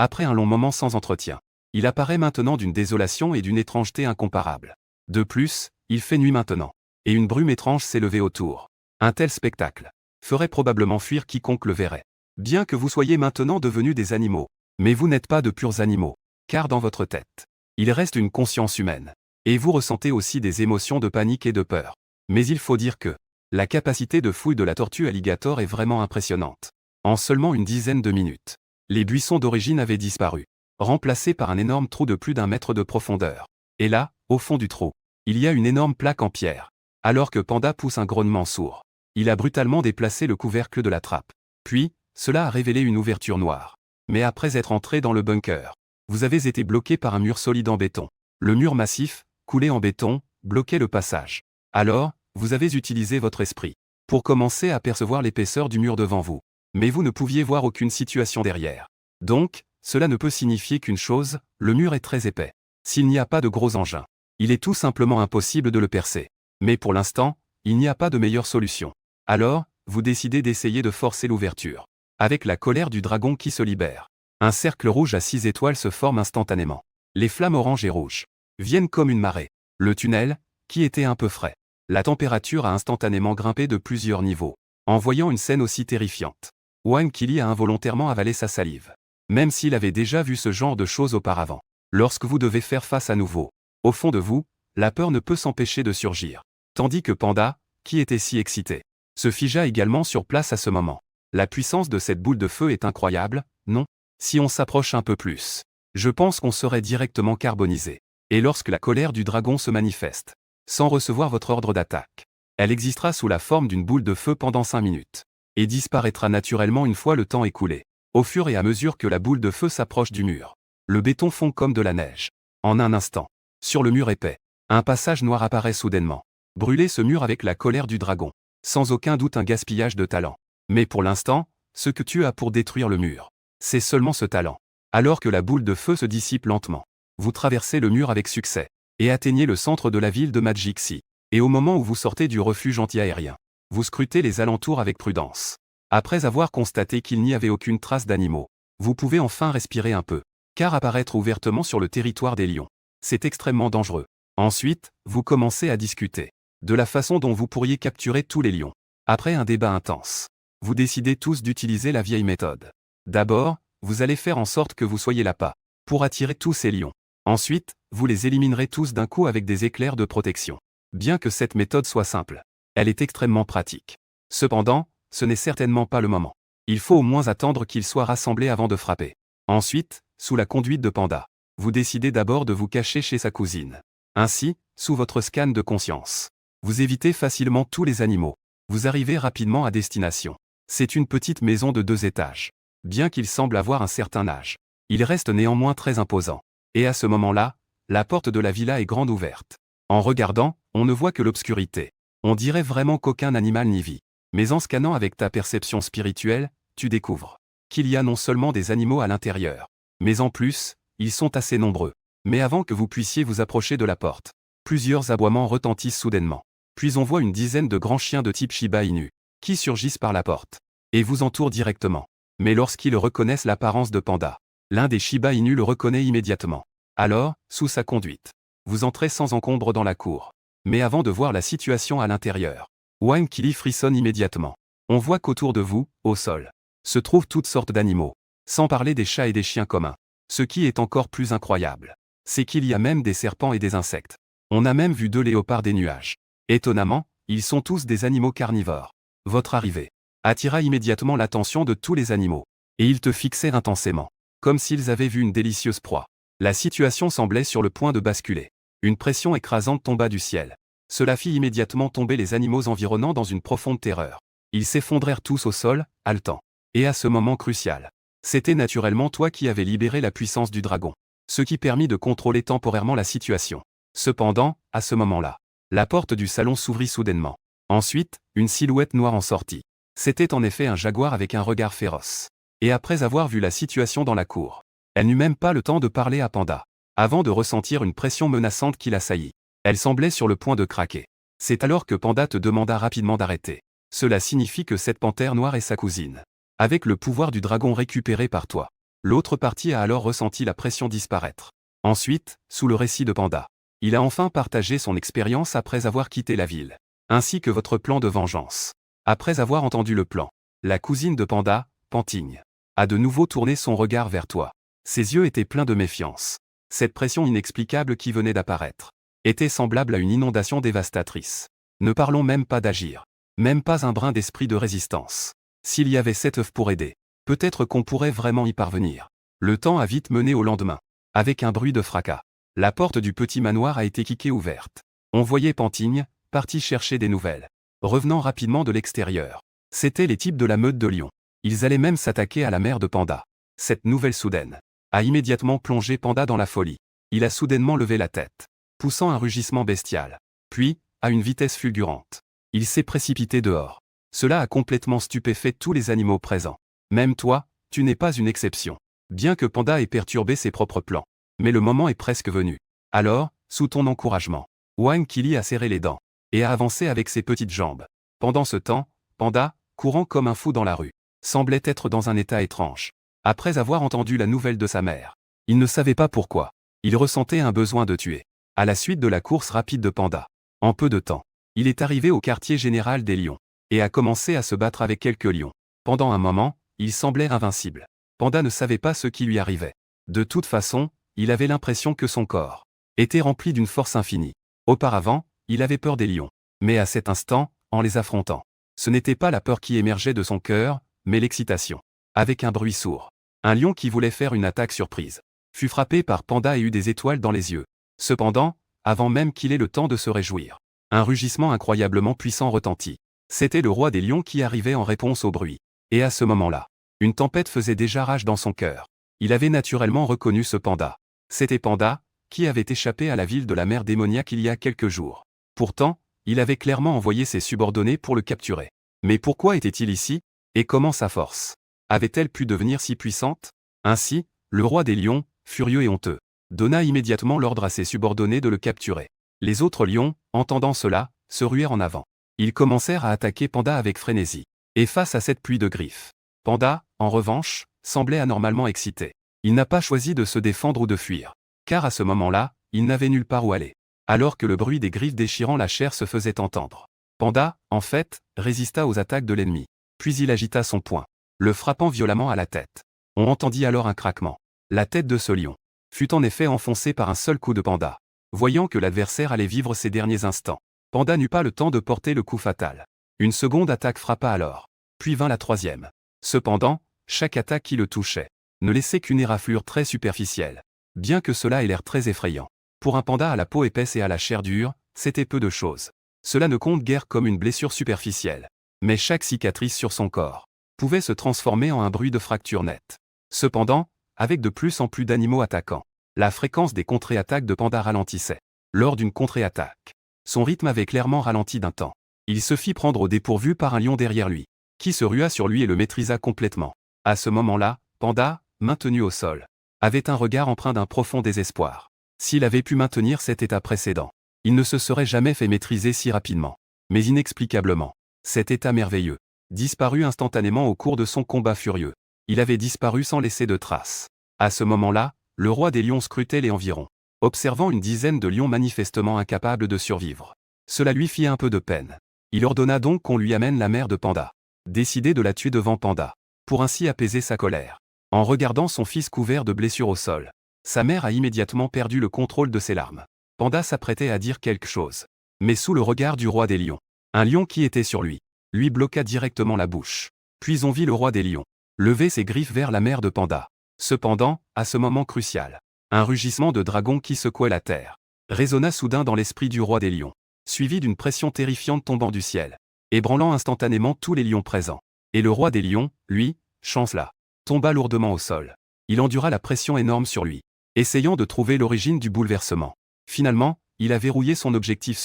Après un long moment sans entretien, il apparaît maintenant d'une désolation et d'une étrangeté incomparables. De plus, il fait nuit maintenant, et une brume étrange s'est levée autour. Un tel spectacle ferait probablement fuir quiconque le verrait. Bien que vous soyez maintenant devenus des animaux, mais vous n'êtes pas de purs animaux, car dans votre tête, il reste une conscience humaine, et vous ressentez aussi des émotions de panique et de peur. Mais il faut dire que la capacité de fouille de la tortue alligator est vraiment impressionnante. En seulement une dizaine de minutes, les buissons d'origine avaient disparu, remplacés par un énorme trou de plus d'1 mètre de profondeur. Et là, au fond du trou, il y a une énorme plaque en pierre. Alors que Panda pousse un grognement sourd, il a brutalement déplacé le couvercle de la trappe. Puis, cela a révélé une ouverture noire. Mais après être entré dans le bunker, vous avez été bloqué par un mur solide en béton. Le mur massif, coulé en béton, bloquait le passage. Alors, vous avez utilisé votre esprit pour commencer à percevoir l'épaisseur du mur devant vous. Mais vous ne pouviez voir aucune situation derrière. Donc, cela ne peut signifier qu'une chose, le mur est très épais. S'il n'y a pas de gros engins, il est tout simplement impossible de le percer. Mais pour l'instant, il n'y a pas de meilleure solution. Alors, vous décidez d'essayer de forcer l'ouverture. Avec la colère du dragon qui se libère, un cercle rouge à 6 étoiles se forme instantanément. Les flammes orange et rouges viennent comme une marée. Le tunnel, qui était un peu frais. La température a instantanément grimpé de plusieurs niveaux. En voyant une scène aussi terrifiante, Wang Qili a involontairement avalé sa salive. Même s'il avait déjà vu ce genre de choses auparavant. Lorsque vous devez faire face à nouveau, au fond de vous, la peur ne peut s'empêcher de surgir. Tandis que Panda, qui était si excité, se figea également sur place à ce moment. La puissance de cette boule de feu est incroyable, non? Si on s'approche un peu plus, Je pense qu'on serait directement carbonisé. Et lorsque la colère du dragon se manifeste, sans recevoir votre ordre d'attaque, elle existera sous la forme d'une boule de feu pendant 5 minutes. Et disparaîtra naturellement une fois le temps écoulé. Au fur et à mesure que la boule de feu s'approche du mur, le béton fond comme de la neige. En un instant, sur le mur épais, un passage noir apparaît soudainement. Brûlez ce mur avec la colère du dragon. Sans aucun doute un gaspillage de talent. Mais pour l'instant, ce que tu as pour détruire le mur, c'est seulement ce talent. Alors que la boule de feu se dissipe lentement, vous traversez le mur avec succès, et atteignez le centre de la ville de Magic Sea. Et au moment où vous sortez du refuge anti-aérien, vous scrutez les alentours avec prudence. Après avoir constaté qu'il n'y avait aucune trace d'animaux, vous pouvez enfin respirer un peu. Car apparaître ouvertement sur le territoire des lions, c'est extrêmement dangereux. Ensuite, vous commencez à discuter de la façon dont vous pourriez capturer tous les lions. Après un débat intense, vous décidez tous d'utiliser la vieille méthode. D'abord, vous allez faire en sorte que vous soyez l'appât pour attirer tous ces lions. Ensuite, vous les éliminerez tous d'un coup avec des éclairs de protection. Bien que cette méthode soit simple, elle est extrêmement pratique. Cependant, ce n'est certainement pas le moment. Il faut au moins attendre qu'ils soient rassemblés avant de frapper. Ensuite, sous la conduite de Panda, vous décidez d'abord de vous cacher chez sa cousine. Ainsi, sous votre scan de conscience, vous évitez facilement tous les animaux. Vous arrivez rapidement à destination. C'est une petite maison de 2 étages. Bien qu'il semble avoir un certain âge, il reste néanmoins très imposant. Et à ce moment-là, la porte de la villa est grande ouverte. En regardant, on ne voit que l'obscurité. On dirait vraiment qu'aucun animal n'y vit. Mais en scannant avec ta perception spirituelle, tu découvres qu'il y a non seulement des animaux à l'intérieur, mais en plus, ils sont assez nombreux. Mais avant que vous puissiez vous approcher de la porte, plusieurs aboiements retentissent soudainement. Puis on voit une dizaine de grands chiens de type Shiba Inu, qui surgissent par la porte, et vous entourent directement. Mais lorsqu'ils reconnaissent l'apparence de Panda, l'un des Shiba Inu le reconnaît immédiatement. Alors, sous sa conduite, vous entrez sans encombre dans la cour. Mais avant de voir la situation à l'intérieur, Wang Kili frissonne immédiatement. On voit qu'autour de vous, au sol, se trouvent toutes sortes d'animaux, sans parler des chats et des chiens communs. Ce qui est encore plus incroyable, c'est qu'il y a même des serpents et des insectes. On a même vu 2 léopards des nuages. Étonnamment, ils sont tous des animaux carnivores. Votre arrivée attira immédiatement l'attention de tous les animaux, et ils te fixaient intensément, comme s'ils avaient vu une délicieuse proie. La situation semblait sur le point de basculer. Une pression écrasante tomba du ciel. Cela fit immédiatement tomber les animaux environnants dans une profonde terreur. Ils s'effondrèrent tous au sol, haletants. Et à ce moment crucial, c'était naturellement toi qui avais libéré la puissance du dragon, ce qui permit de contrôler temporairement la situation. Cependant, à ce moment-là, la porte du salon s'ouvrit soudainement. Ensuite, une silhouette noire en sortit. C'était en effet un jaguar avec un regard féroce. Et après avoir vu la situation dans la cour, elle n'eut même pas le temps de parler à Panda, avant de ressentir une pression menaçante qui l'assaillit. Elle semblait sur le point de craquer. C'est alors que Panda te demanda rapidement d'arrêter. Cela signifie que cette panthère noire est sa cousine. Avec le pouvoir du dragon récupéré par toi, l'autre partie a alors ressenti la pression disparaître. Ensuite, sous le récit de Panda, il a enfin partagé son expérience après avoir quitté la ville, ainsi que votre plan de vengeance. Après avoir entendu le plan, la cousine de Panda, Pantigne, a de nouveau tourné son regard vers toi. Ses yeux étaient pleins de méfiance. Cette pression inexplicable qui venait d'apparaître était semblable à une inondation dévastatrice. Ne parlons même pas d'agir. Même pas un brin d'esprit de résistance. S'il y avait 7 œufs pour aider, peut-être qu'on pourrait vraiment y parvenir. Le temps a vite mené au lendemain. Avec un bruit de fracas, la porte du petit manoir a été kickée ouverte. On voyait Pantigne, parti chercher des nouvelles, revenant rapidement de l'extérieur. C'étaient les types de la meute de lions. Ils allaient même s'attaquer à la mère de Panda. Cette nouvelle soudaine a immédiatement plongé Panda dans la folie. Il a soudainement levé la tête, poussant un rugissement bestial. Puis, à une vitesse fulgurante, il s'est précipité dehors. Cela a complètement stupéfait tous les animaux présents. Même toi, tu n'es pas une exception. Bien que Panda ait perturbé ses propres plans. Mais le moment est presque venu. Alors, sous ton encouragement, Wang Kili a serré les dents et a avancé avec ses petites jambes. Pendant ce temps, Panda, courant comme un fou dans la rue, semblait être dans un état étrange. Après avoir entendu la nouvelle de sa mère, il ne savait pas pourquoi. Il ressentait un besoin de tuer. À la suite de la course rapide de Panda, en peu de temps, il est arrivé au quartier général des lions et a commencé à se battre avec quelques lions. Pendant un moment, il semblait invincible. Panda ne savait pas ce qui lui arrivait. De toute façon, il avait l'impression que son corps était rempli d'une force infinie. Auparavant, il avait peur des lions. Mais à cet instant, en les affrontant, ce n'était pas la peur qui émergeait de son cœur, mais l'excitation. Avec un bruit sourd, un lion qui voulait faire une attaque surprise fut frappé par Panda et eut des étoiles dans les yeux. Cependant, avant même qu'il ait le temps de se réjouir, un rugissement incroyablement puissant retentit. C'était le roi des lions qui arrivait en réponse au bruit. Et à ce moment-là, une tempête faisait déjà rage dans son cœur. Il avait naturellement reconnu ce Panda. C'était Panda, qui avait échappé à la ville de la mer démoniaque il y a quelques jours. Pourtant, il avait clairement envoyé ses subordonnés pour le capturer. Mais pourquoi était-il ici? Et comment sa force avait-elle pu devenir si puissante? Ainsi, le roi des lions, furieux et honteux, donna immédiatement l'ordre à ses subordonnés de le capturer. Les autres lions, entendant cela, se ruèrent en avant. Ils commencèrent à attaquer Panda avec frénésie. Et face à cette pluie de griffes, Panda, en revanche, semblait anormalement excité. Il n'a pas choisi de se défendre ou de fuir. Car à ce moment-là, il n'avait nulle part où aller. Alors que le bruit des griffes déchirant la chair se faisait entendre. Panda, en fait, résista aux attaques de l'ennemi. Puis il agita son poing, le frappant violemment à la tête. On entendit alors un craquement. La tête de ce lion fut en effet enfoncée par un seul coup de Panda. Voyant que l'adversaire allait vivre ses derniers instants, Panda n'eut pas le temps de porter le coup fatal. Une seconde attaque frappa alors. Puis vint la troisième. Cependant, chaque attaque qui le touchait ne laissait qu'une éraflure très superficielle. Bien que cela ait l'air très effrayant. Pour un panda à la peau épaisse et à la chair dure, c'était peu de choses. Cela ne compte guère comme une blessure superficielle. Mais chaque cicatrice sur son corps pouvait se transformer en un bruit de fracture nette. Cependant, avec de plus en plus d'animaux attaquants, la fréquence des contre-attaques de Panda ralentissait. Lors d'une contre-attaque, son rythme avait clairement ralenti d'un temps. Il se fit prendre au dépourvu par un lion derrière lui, qui se rua sur lui et le maîtrisa complètement. À ce moment-là, Panda, maintenu au sol, avait un regard empreint d'un profond désespoir. S'il avait pu maintenir cet état précédent, il ne se serait jamais fait maîtriser si rapidement. Mais inexplicablement, cet état merveilleux disparut instantanément au cours de son combat furieux. Il avait disparu sans laisser de traces. À ce moment-là, le roi des lions scrutait les environs, observant une dizaine de lions manifestement incapables de survivre. Cela lui fit un peu de peine. Il ordonna donc qu'on lui amène la mère de Panda, décidé de la tuer devant Panda, pour ainsi apaiser sa colère. En regardant son fils couvert de blessures au sol, sa mère a immédiatement perdu le contrôle de ses larmes. Panda s'apprêtait à dire quelque chose. Mais sous le regard du roi des lions, un lion qui était sur lui bloqua directement la bouche. Puis on vit le roi des lions lever ses griffes vers la mère de Panda. Cependant, à ce moment crucial, un rugissement de dragon qui secouait la terre résonna soudain dans l'esprit du roi des lions, suivi d'une pression terrifiante tombant du ciel, ébranlant instantanément tous les lions présents. Et le roi des lions, lui, chancela, tomba lourdement au sol. Il endura la pression énorme sur lui, essayant de trouver l'origine du bouleversement. Finalement, il a verrouillé son objectif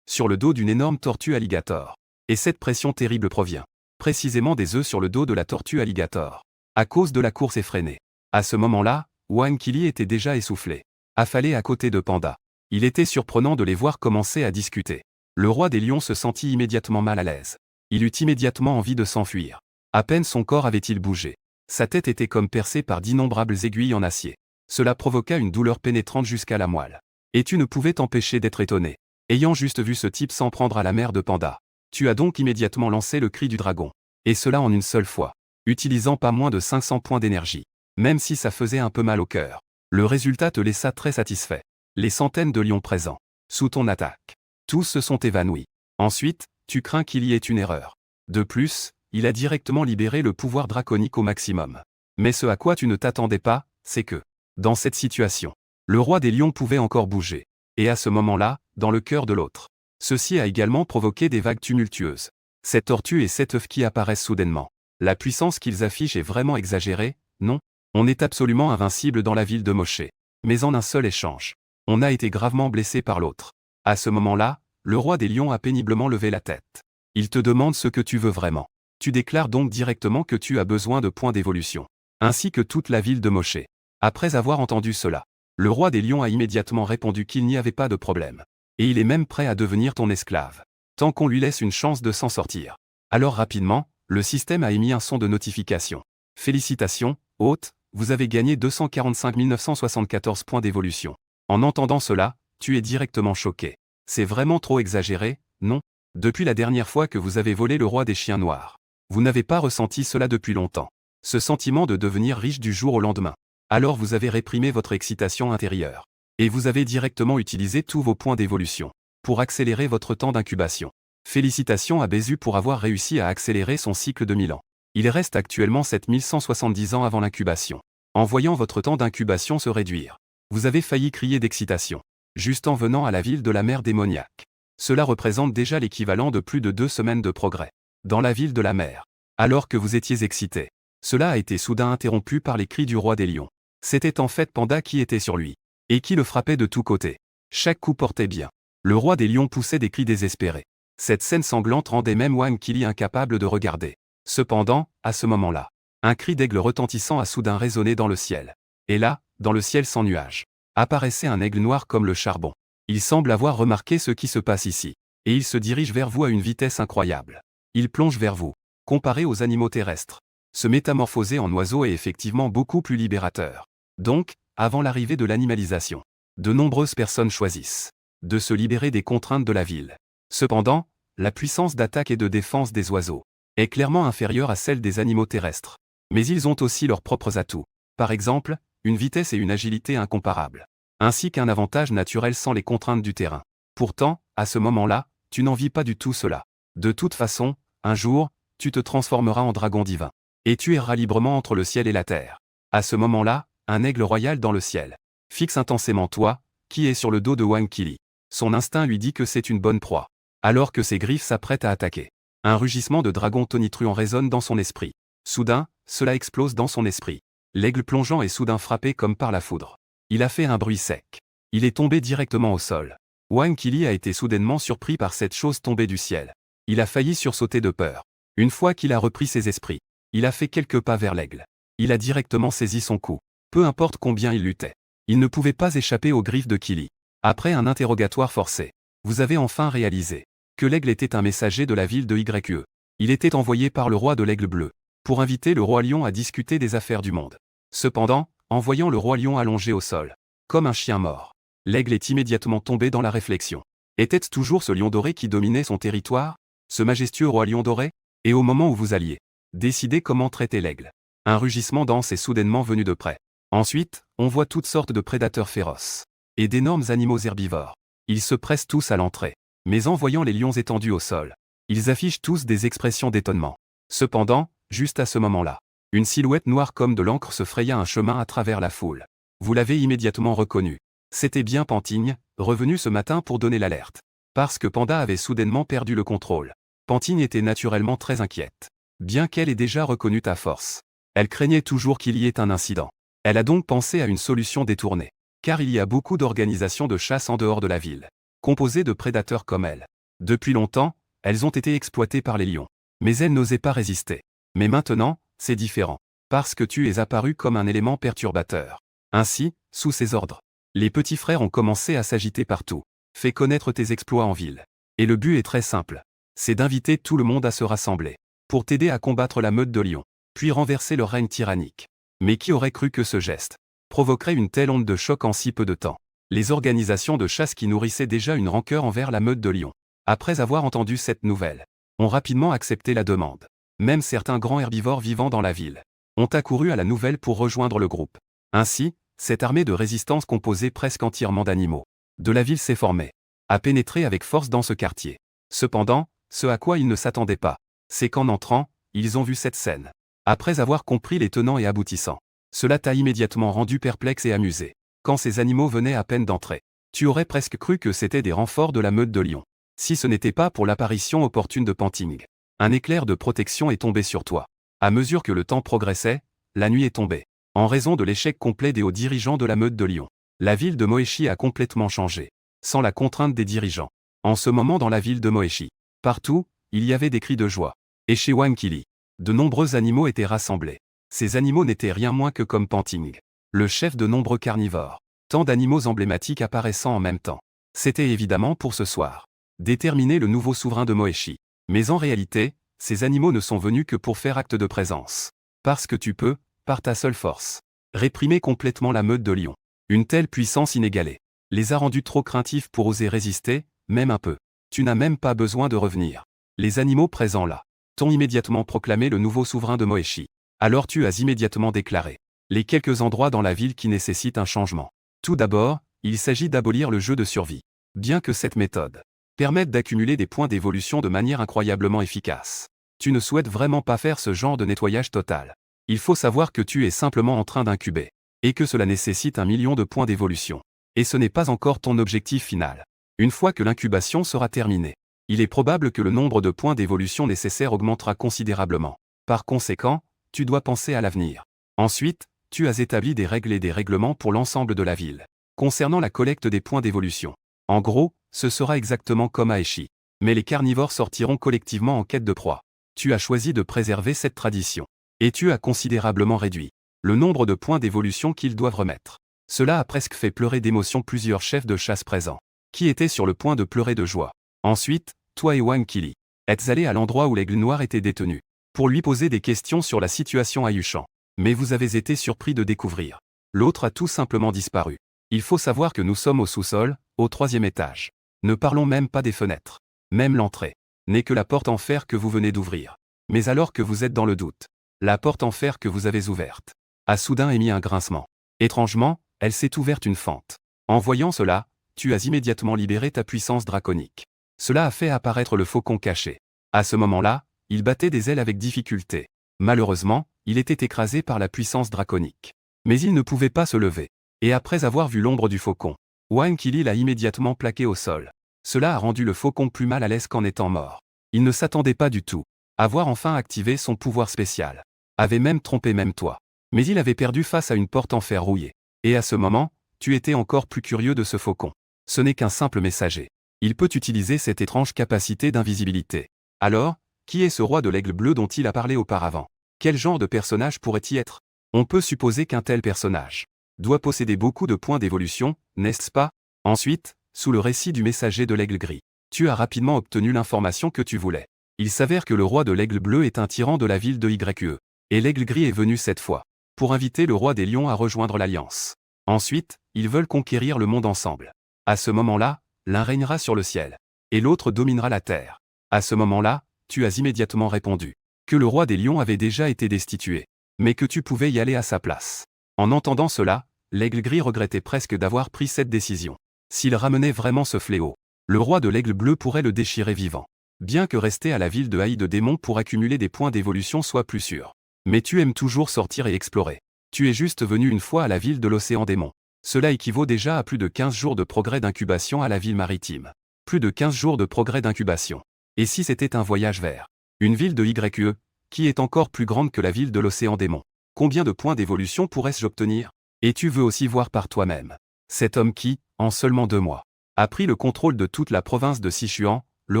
sur le dos d'une énorme tortue alligator. Et cette pression terrible provient précisément des œufs sur le dos de la tortue alligator. À cause de la course effrénée. À ce moment-là, Wang Qili était déjà essoufflé, affalé à côté de Panda. Il était surprenant de les voir commencer à discuter. Le roi des lions se sentit immédiatement mal à l'aise. Il eut immédiatement envie de s'enfuir. À peine son corps avait-il bougé. Sa tête était comme percée par d'innombrables aiguilles en acier. Cela provoqua une douleur pénétrante jusqu'à la moelle. Et tu ne pouvais t'empêcher d'être étonné. Ayant juste vu ce type s'en prendre à la mère de Panda, tu as donc immédiatement lancé le cri du dragon. Et cela en une seule fois, utilisant pas moins de 500 points d'énergie. Même si ça faisait un peu mal au cœur. Le résultat te laissa très satisfait. Les centaines de lions présents, sous ton attaque, tous se sont évanouis. Ensuite, tu crains qu'il y ait une erreur. De plus, il a directement libéré le pouvoir draconique au maximum. Mais ce à quoi tu ne t'attendais pas, c'est que, dans cette situation, le roi des lions pouvait encore bouger. Et à ce moment-là, dans le cœur de l'autre, ceci a également provoqué des vagues tumultueuses. Cette tortue et cet œuf qui apparaissent soudainement. La puissance qu'ils affichent est vraiment exagérée, non? On est absolument invincible dans la ville de Moshe. Mais en un seul échange, on a été gravement blessé par l'autre. À ce moment-là, le roi des lions a péniblement levé la tête. Il te demande ce que tu veux vraiment. Tu déclares donc directement que tu as besoin de points d'évolution, ainsi que toute la ville de Moshe. Après avoir entendu cela, le roi des lions a immédiatement répondu qu'il n'y avait pas de problème. Et il est même prêt à devenir ton esclave, tant qu'on lui laisse une chance de s'en sortir. Alors rapidement, le système a émis un son de notification. Félicitations, hôte, vous avez gagné 245 974 points d'évolution. En entendant cela, tu es directement choqué. C'est vraiment trop exagéré, non? Depuis la dernière fois que vous avez volé le roi des chiens noirs, vous n'avez pas ressenti cela depuis longtemps. Ce sentiment de devenir riche du jour au lendemain. Alors vous avez réprimé votre excitation intérieure. Et vous avez directement utilisé tous vos points d'évolution pour accélérer votre temps d'incubation. Félicitations à Bézu pour avoir réussi à accélérer son cycle de 1000 ans. Il reste actuellement 7170 ans avant l'incubation. en voyant votre temps d'incubation se réduire. Vous avez failli crier d'excitation, juste en venant à la ville de la mer démoniaque. Cela représente déjà l'équivalent de plus de 2 semaines de progrès. Dans la ville de la mer. Alors que vous étiez excité. Cela a été soudain interrompu par les cris du roi des lions. C'était en fait Panda qui était sur lui. Et qui le frappait de tous côtés. Chaque coup portait bien. Le roi des lions poussait des cris désespérés. Cette scène sanglante rendait même Wang Qili incapable de regarder. Cependant, à ce moment-là, un cri d'aigle retentissant a soudain résonné dans le ciel. Et là, dans le ciel sans nuages, apparaissait un aigle noir comme le charbon. Il semble avoir remarqué ce qui se passe ici. Et il se dirige vers vous à une vitesse incroyable. Il plonge vers vous. Comparé aux animaux terrestres, se métamorphoser en oiseau est effectivement beaucoup plus libérateur. Donc, avant l'arrivée de l'animalisation, de nombreuses personnes choisissent de se libérer des contraintes de la ville. Cependant, la puissance d'attaque et de défense des oiseaux est clairement inférieure à celle des animaux terrestres. Mais ils ont aussi leurs propres atouts. Par exemple, une vitesse et une agilité incomparables. Ainsi qu'un avantage naturel sans les contraintes du terrain. Pourtant, à ce moment-là, tu n'en vis pas du tout cela. De toute façon, un jour, tu te transformeras en dragon divin. Et tu erras librement entre le ciel et la terre. À ce moment-là, un aigle royal dans le ciel fixe intensément toi, qui est sur le dos de Wang Qili. Son instinct lui dit que c'est une bonne proie. Alors que ses griffes s'apprêtent à attaquer. Un rugissement de dragon tonitruant résonne dans son esprit. Soudain, cela explose dans son esprit. L'aigle plongeant est soudain frappé comme par la foudre. Il a fait un bruit sec. Il est tombé directement au sol. Wang Qili a été soudainement surpris par cette chose tombée du ciel. Il a failli sursauter de peur. Une fois qu'il a repris ses esprits, il a fait quelques pas vers l'aigle. Il a directement saisi son cou. Peu importe combien il luttait. Il ne pouvait pas échapper aux griffes de Qili. Après un interrogatoire forcé, vous avez enfin réalisé que l'aigle était un messager de la ville de YE. Il était envoyé par le roi de l'aigle bleu pour inviter le roi lion à discuter des affaires du monde. Cependant, en voyant le roi lion allongé au sol, comme un chien mort, l'aigle est immédiatement tombé dans la réflexion. Était-ce toujours ce lion doré qui dominait son territoire, ce majestueux roi lion doré? Et au moment où vous alliez décider comment traiter l'aigle, un rugissement dense est soudainement venu de près. Ensuite, on voit toutes sortes de prédateurs féroces et d'énormes animaux herbivores. Ils se pressent tous à l'entrée. Mais en voyant les lions étendus au sol, ils affichent tous des expressions d'étonnement. Cependant, juste à ce moment-là, une silhouette noire comme de l'encre se fraya un chemin à travers la foule. Vous l'avez immédiatement reconnu. C'était bien Pantine, revenu ce matin pour donner l'alerte. Parce que Panda avait soudainement perdu le contrôle. Pantine était naturellement très inquiète. Bien qu'elle ait déjà reconnu ta force, elle craignait toujours qu'il y ait un incident. Elle a donc pensé à une solution détournée. Car il y a beaucoup d'organisations de chasse en dehors de la ville, composées de prédateurs comme elle. Depuis longtemps, elles ont été exploitées par les lions. Mais elles n'osaient pas résister. Mais maintenant, c'est différent. Parce que tu es apparu comme un élément perturbateur. Ainsi, sous ses ordres, les petits frères ont commencé à s'agiter partout. Fais connaître tes exploits en ville. Et le but est très simple. C'est d'inviter tout le monde à se rassembler. Pour t'aider à combattre la meute de lions. Puis renverser leur règne tyrannique. Mais qui aurait cru que ce geste provoquerait une telle onde de choc en si peu de temps? Les organisations de chasse qui nourrissaient déjà une rancœur envers la meute de lions, après avoir entendu cette nouvelle, ont rapidement accepté la demande. Même certains grands herbivores vivant dans la ville ont accouru à la nouvelle pour rejoindre le groupe. Ainsi, cette armée de résistance composée presque entièrement d'animaux de la ville s'est formée, a pénétré avec force dans ce quartier. Cependant, ce à quoi ils ne s'attendaient pas, c'est qu'en entrant, ils ont vu cette scène. Après avoir compris les tenants et aboutissants, cela t'a immédiatement rendu perplexe et amusé. Quand ces animaux venaient à peine d'entrer, tu aurais presque cru que c'étaient des renforts de la meute de lions. Si ce n'était pas pour l'apparition opportune de Panting. Un éclair de protection est tombé sur toi. À mesure que le temps progressait, la nuit est tombée. En raison de l'échec complet des hauts dirigeants de la meute de lions, la ville de Moeshi a complètement changé. Sans la contrainte des dirigeants. En ce moment dans la ville de Moeshi, partout, il y avait des cris de joie. Et chez Wang Qili, de nombreux animaux étaient rassemblés. Ces animaux n'étaient rien moins que comme Panting, le chef de nombreux carnivores. Tant d'animaux emblématiques apparaissant en même temps. C'était évidemment pour ce soir déterminer le nouveau souverain de Moeshi. Mais en réalité, ces animaux ne sont venus que pour faire acte de présence. Parce que tu peux, par ta seule force, réprimer complètement la meute de lions. Une telle puissance inégalée les a rendus trop craintifs pour oser résister, même un peu. Tu n'as même pas besoin de revenir. Les animaux présents là t'ont immédiatement proclamé le nouveau souverain de Moeshi. Alors tu as immédiatement déclaré les quelques endroits dans la ville qui nécessitent un changement. Tout d'abord, il s'agit d'abolir le jeu de survie. Bien que cette méthode permette d'accumuler des points d'évolution de manière incroyablement efficace, tu ne souhaites vraiment pas faire ce genre de nettoyage total. Il faut savoir que tu es simplement en train d'incuber. Et que cela nécessite 1 million de points d'évolution. Et ce n'est pas encore ton objectif final. Une fois que l'incubation sera terminée, il est probable que le nombre de points d'évolution nécessaires augmentera considérablement. Par conséquent, tu dois penser à l'avenir. Ensuite, tu as établi des règles et des règlements pour l'ensemble de la ville. Concernant la collecte des points d'évolution. En gros, ce sera exactement comme à Eshi. Mais les carnivores sortiront collectivement en quête de proie. Tu as choisi de préserver cette tradition. Et tu as considérablement réduit le nombre de points d'évolution qu'ils doivent remettre. Cela a presque fait pleurer d'émotion plusieurs chefs de chasse présents, qui étaient sur le point de pleurer de joie. Ensuite, toi et Wang Qili êtes allés à l'endroit où l'aigle noir était détenu, pour lui poser des questions sur la situation à Yushan. Mais vous avez été surpris de découvrir. L'autre a tout simplement disparu. Il faut savoir que nous sommes au sous-sol, au 3e étage. Ne parlons même pas des fenêtres. Même l'entrée n'est que la porte en fer que vous venez d'ouvrir. Mais alors que vous êtes dans le doute, la porte en fer que vous avez ouverte a soudain émis un grincement. Étrangement, elle s'est ouverte une fente. En voyant cela, tu as immédiatement libéré ta puissance draconique. Cela a fait apparaître le faucon caché. À ce moment-là, il battait des ailes avec difficulté. Malheureusement, il était écrasé par la puissance draconique. Mais il ne pouvait pas se lever. Et après avoir vu l'ombre du faucon, Wang Qili l'a immédiatement plaqué au sol. Cela a rendu le faucon plus mal à l'aise qu'en étant mort. Il ne s'attendait pas du tout à voir enfin activé son pouvoir spécial. Avait même trompé même toi. Mais il avait perdu face à une porte en fer rouillée. Et à ce moment, tu étais encore plus curieux de ce faucon. Ce n'est qu'un simple messager. Il peut utiliser cette étrange capacité d'invisibilité. Alors, qui est ce roi de l'aigle bleu dont il a parlé auparavant? Quel genre de personnage pourrait-il être? On peut supposer qu'un tel personnage doit posséder beaucoup de points d'évolution, n'est-ce pas? Ensuite, sous le récit du messager de l'aigle gris, tu as rapidement obtenu l'information que tu voulais. Il s'avère que le roi de l'aigle bleu est un tyran de la ville de YE. Et l'aigle gris est venu cette fois pour inviter le roi des lions à rejoindre l'Alliance. Ensuite, ils veulent conquérir le monde ensemble. À ce moment-là, l'un régnera sur le ciel, et l'autre dominera la terre. À ce moment-là, tu as immédiatement répondu que le roi des lions avait déjà été destitué, mais que tu pouvais y aller à sa place. En entendant cela, l'aigle gris regrettait presque d'avoir pris cette décision. S'il ramenait vraiment ce fléau, le roi de l'aigle bleu pourrait le déchirer vivant. Bien que rester à la ville de Haï de démon pour accumuler des points d'évolution soit plus sûr. Mais tu aimes toujours sortir et explorer. Tu es juste venu une fois à la ville de l'océan démon. Cela équivaut déjà à plus de 15 jours de progrès d'incubation à la ville maritime. Plus de 15 jours de progrès d'incubation. Et si c'était un voyage vers une ville de YE, qui est encore plus grande que la ville de l'océan démon? Combien de points d'évolution pourrais-je obtenir? Et tu veux aussi voir par toi-même. Cet homme qui, en seulement 2 mois, a pris le contrôle de toute la province de Sichuan, le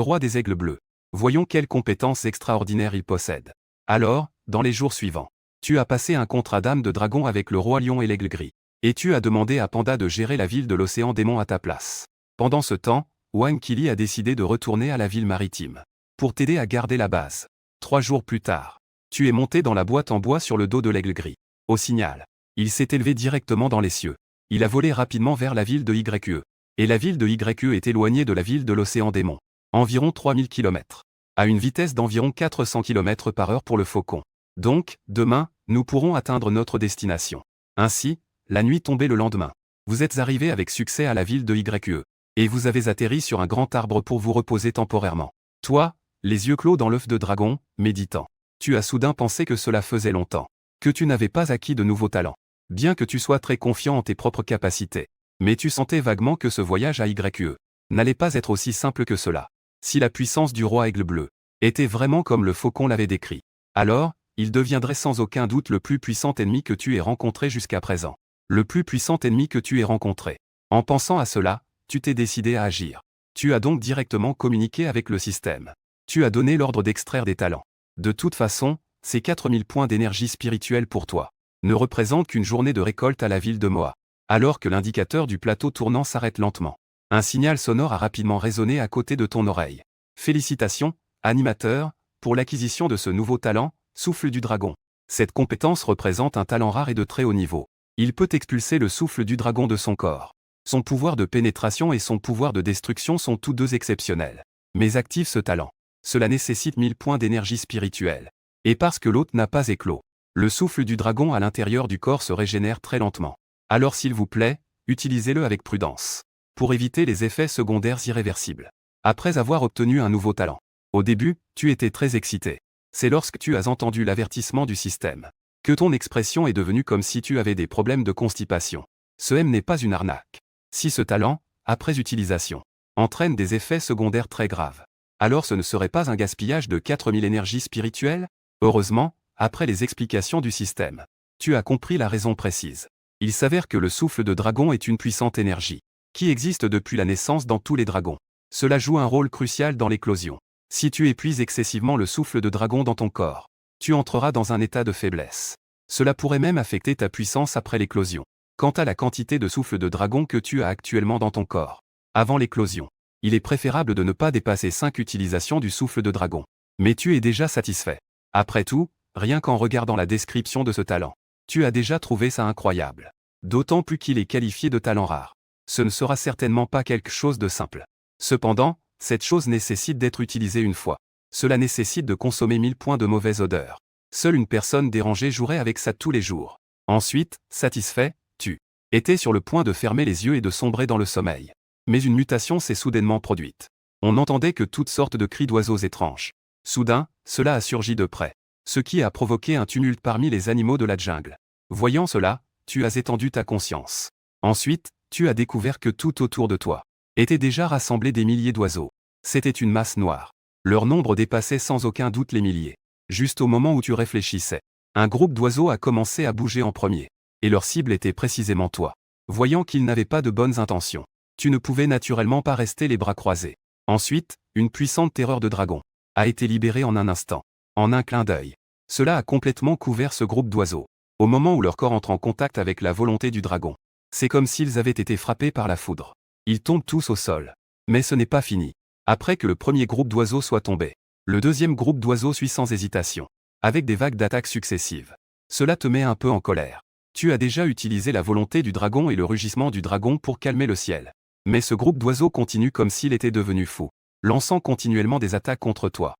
roi des aigles bleus. Voyons quelles compétences extraordinaires il possède. Alors, dans les jours suivants, tu as passé un contrat d'âme de dragon avec le roi lion et l'aigle gris. Et tu as demandé à Panda de gérer la ville de l'océan démon à ta place. Pendant ce temps, Wang Qili a décidé de retourner à la ville maritime pour t'aider à garder la base. 3 jours plus tard, tu es monté dans la boîte en bois sur le dos de l'aigle gris. Au signal, il s'est élevé directement dans les cieux. Il a volé rapidement vers la ville de YE. Et la ville de YE est éloignée de la ville de l'océan démon. Environ 3000 km. À une vitesse d'environ 400 km/h pour le faucon. Donc, demain, nous pourrons atteindre notre destination. Ainsi, la nuit tombée le lendemain. Vous êtes arrivé avec succès à la ville de YE. Et vous avez atterri sur un grand arbre pour vous reposer temporairement. Toi, les yeux clos dans l'œuf de dragon, méditant. Tu as soudain pensé que cela faisait longtemps que tu n'avais pas acquis de nouveaux talents. Bien que tu sois très confiant en tes propres capacités. Mais tu sentais vaguement que ce voyage à YE n'allait pas être aussi simple que cela. Si la puissance du roi aigle bleu était vraiment comme le faucon l'avait décrit, alors, il deviendrait sans aucun doute le plus puissant ennemi que tu aies rencontré jusqu'à présent. Le plus puissant ennemi que tu aies rencontré. En pensant à cela, tu t'es décidé à agir. Tu as donc directement communiqué avec le système. Tu as donné l'ordre d'extraire des talents. De toute façon, ces 4000 points d'énergie spirituelle pour toi ne représentent qu'une journée de récolte à la ville de Moa. Alors que l'indicateur du plateau tournant s'arrête lentement. Un signal sonore a rapidement résonné à côté de ton oreille. Félicitations, animateur, pour l'acquisition de ce nouveau talent, souffle du dragon. Cette compétence représente un talent rare et de très haut niveau. Il peut expulser le souffle du dragon de son corps. Son pouvoir de pénétration et son pouvoir de destruction sont tous deux exceptionnels. Mais active ce talent. Cela nécessite 1000 points d'énergie spirituelle. Et parce que l'hôte n'a pas éclos, le souffle du dragon à l'intérieur du corps se régénère très lentement. Alors s'il vous plaît, utilisez-le avec prudence. Pour éviter les effets secondaires irréversibles. Après avoir obtenu un nouveau talent. Au début, tu étais très excité. C'est lorsque tu as entendu l'avertissement du système Que ton expression est devenue comme si tu avais des problèmes de constipation. Ce M n'est pas une arnaque. Si ce talent, après utilisation, entraîne des effets secondaires très graves, alors ce ne serait pas un gaspillage de 4000 énergies spirituelles? Heureusement, après les explications du système, tu as compris la raison précise. Il s'avère que le souffle de dragon est une puissante énergie, qui existe depuis la naissance dans tous les dragons. Cela joue un rôle crucial dans l'éclosion. Si tu épuises excessivement le souffle de dragon dans ton corps, tu entreras dans un état de faiblesse. Cela pourrait même affecter ta puissance après l'éclosion. Quant à la quantité de souffle de dragon que tu as actuellement dans ton corps, avant l'éclosion, il est préférable de ne pas dépasser 5 utilisations du souffle de dragon. Mais tu es déjà satisfait. Après tout, rien qu'en regardant la description de ce talent, tu as déjà trouvé ça incroyable. D'autant plus qu'il est qualifié de talent rare. Ce ne sera certainement pas quelque chose de simple. Cependant, cette chose nécessite d'être utilisée une fois. Cela nécessite de consommer 1000 points de mauvaise odeur. Seule une personne dérangée jouerait avec ça tous les jours. Ensuite, satisfait, tu étais sur le point de fermer les yeux et de sombrer dans le sommeil. Mais une mutation s'est soudainement produite. On n'entendait que toutes sortes de cris d'oiseaux étranges. Soudain, cela a surgi de près, ce qui a provoqué un tumulte parmi les animaux de la jungle. Voyant cela, tu as étendu ta conscience. Ensuite, tu as découvert que tout autour de toi étaient déjà rassemblés des milliers d'oiseaux. C'était une masse noire. Leur nombre dépassait sans aucun doute les milliers. Juste au moment où tu réfléchissais, un groupe d'oiseaux a commencé à bouger en premier. Et leur cible était précisément toi. Voyant qu'ils n'avaient pas de bonnes intentions, tu ne pouvais naturellement pas rester les bras croisés. Ensuite, une puissante terreur de dragon a été libérée en un instant, en un clin d'œil. Cela a complètement couvert ce groupe d'oiseaux. Au moment où leur corps entre en contact avec la volonté du dragon, c'est comme s'ils avaient été frappés par la foudre. Ils tombent tous au sol. Mais ce n'est pas fini. Après que le premier groupe d'oiseaux soit tombé, le deuxième groupe d'oiseaux suit sans hésitation, avec des vagues d'attaques successives. Cela te met un peu en colère. Tu as déjà utilisé la volonté du dragon et le rugissement du dragon pour calmer le ciel. Mais ce groupe d'oiseaux continue comme s'il était devenu fou, lançant continuellement des attaques contre toi.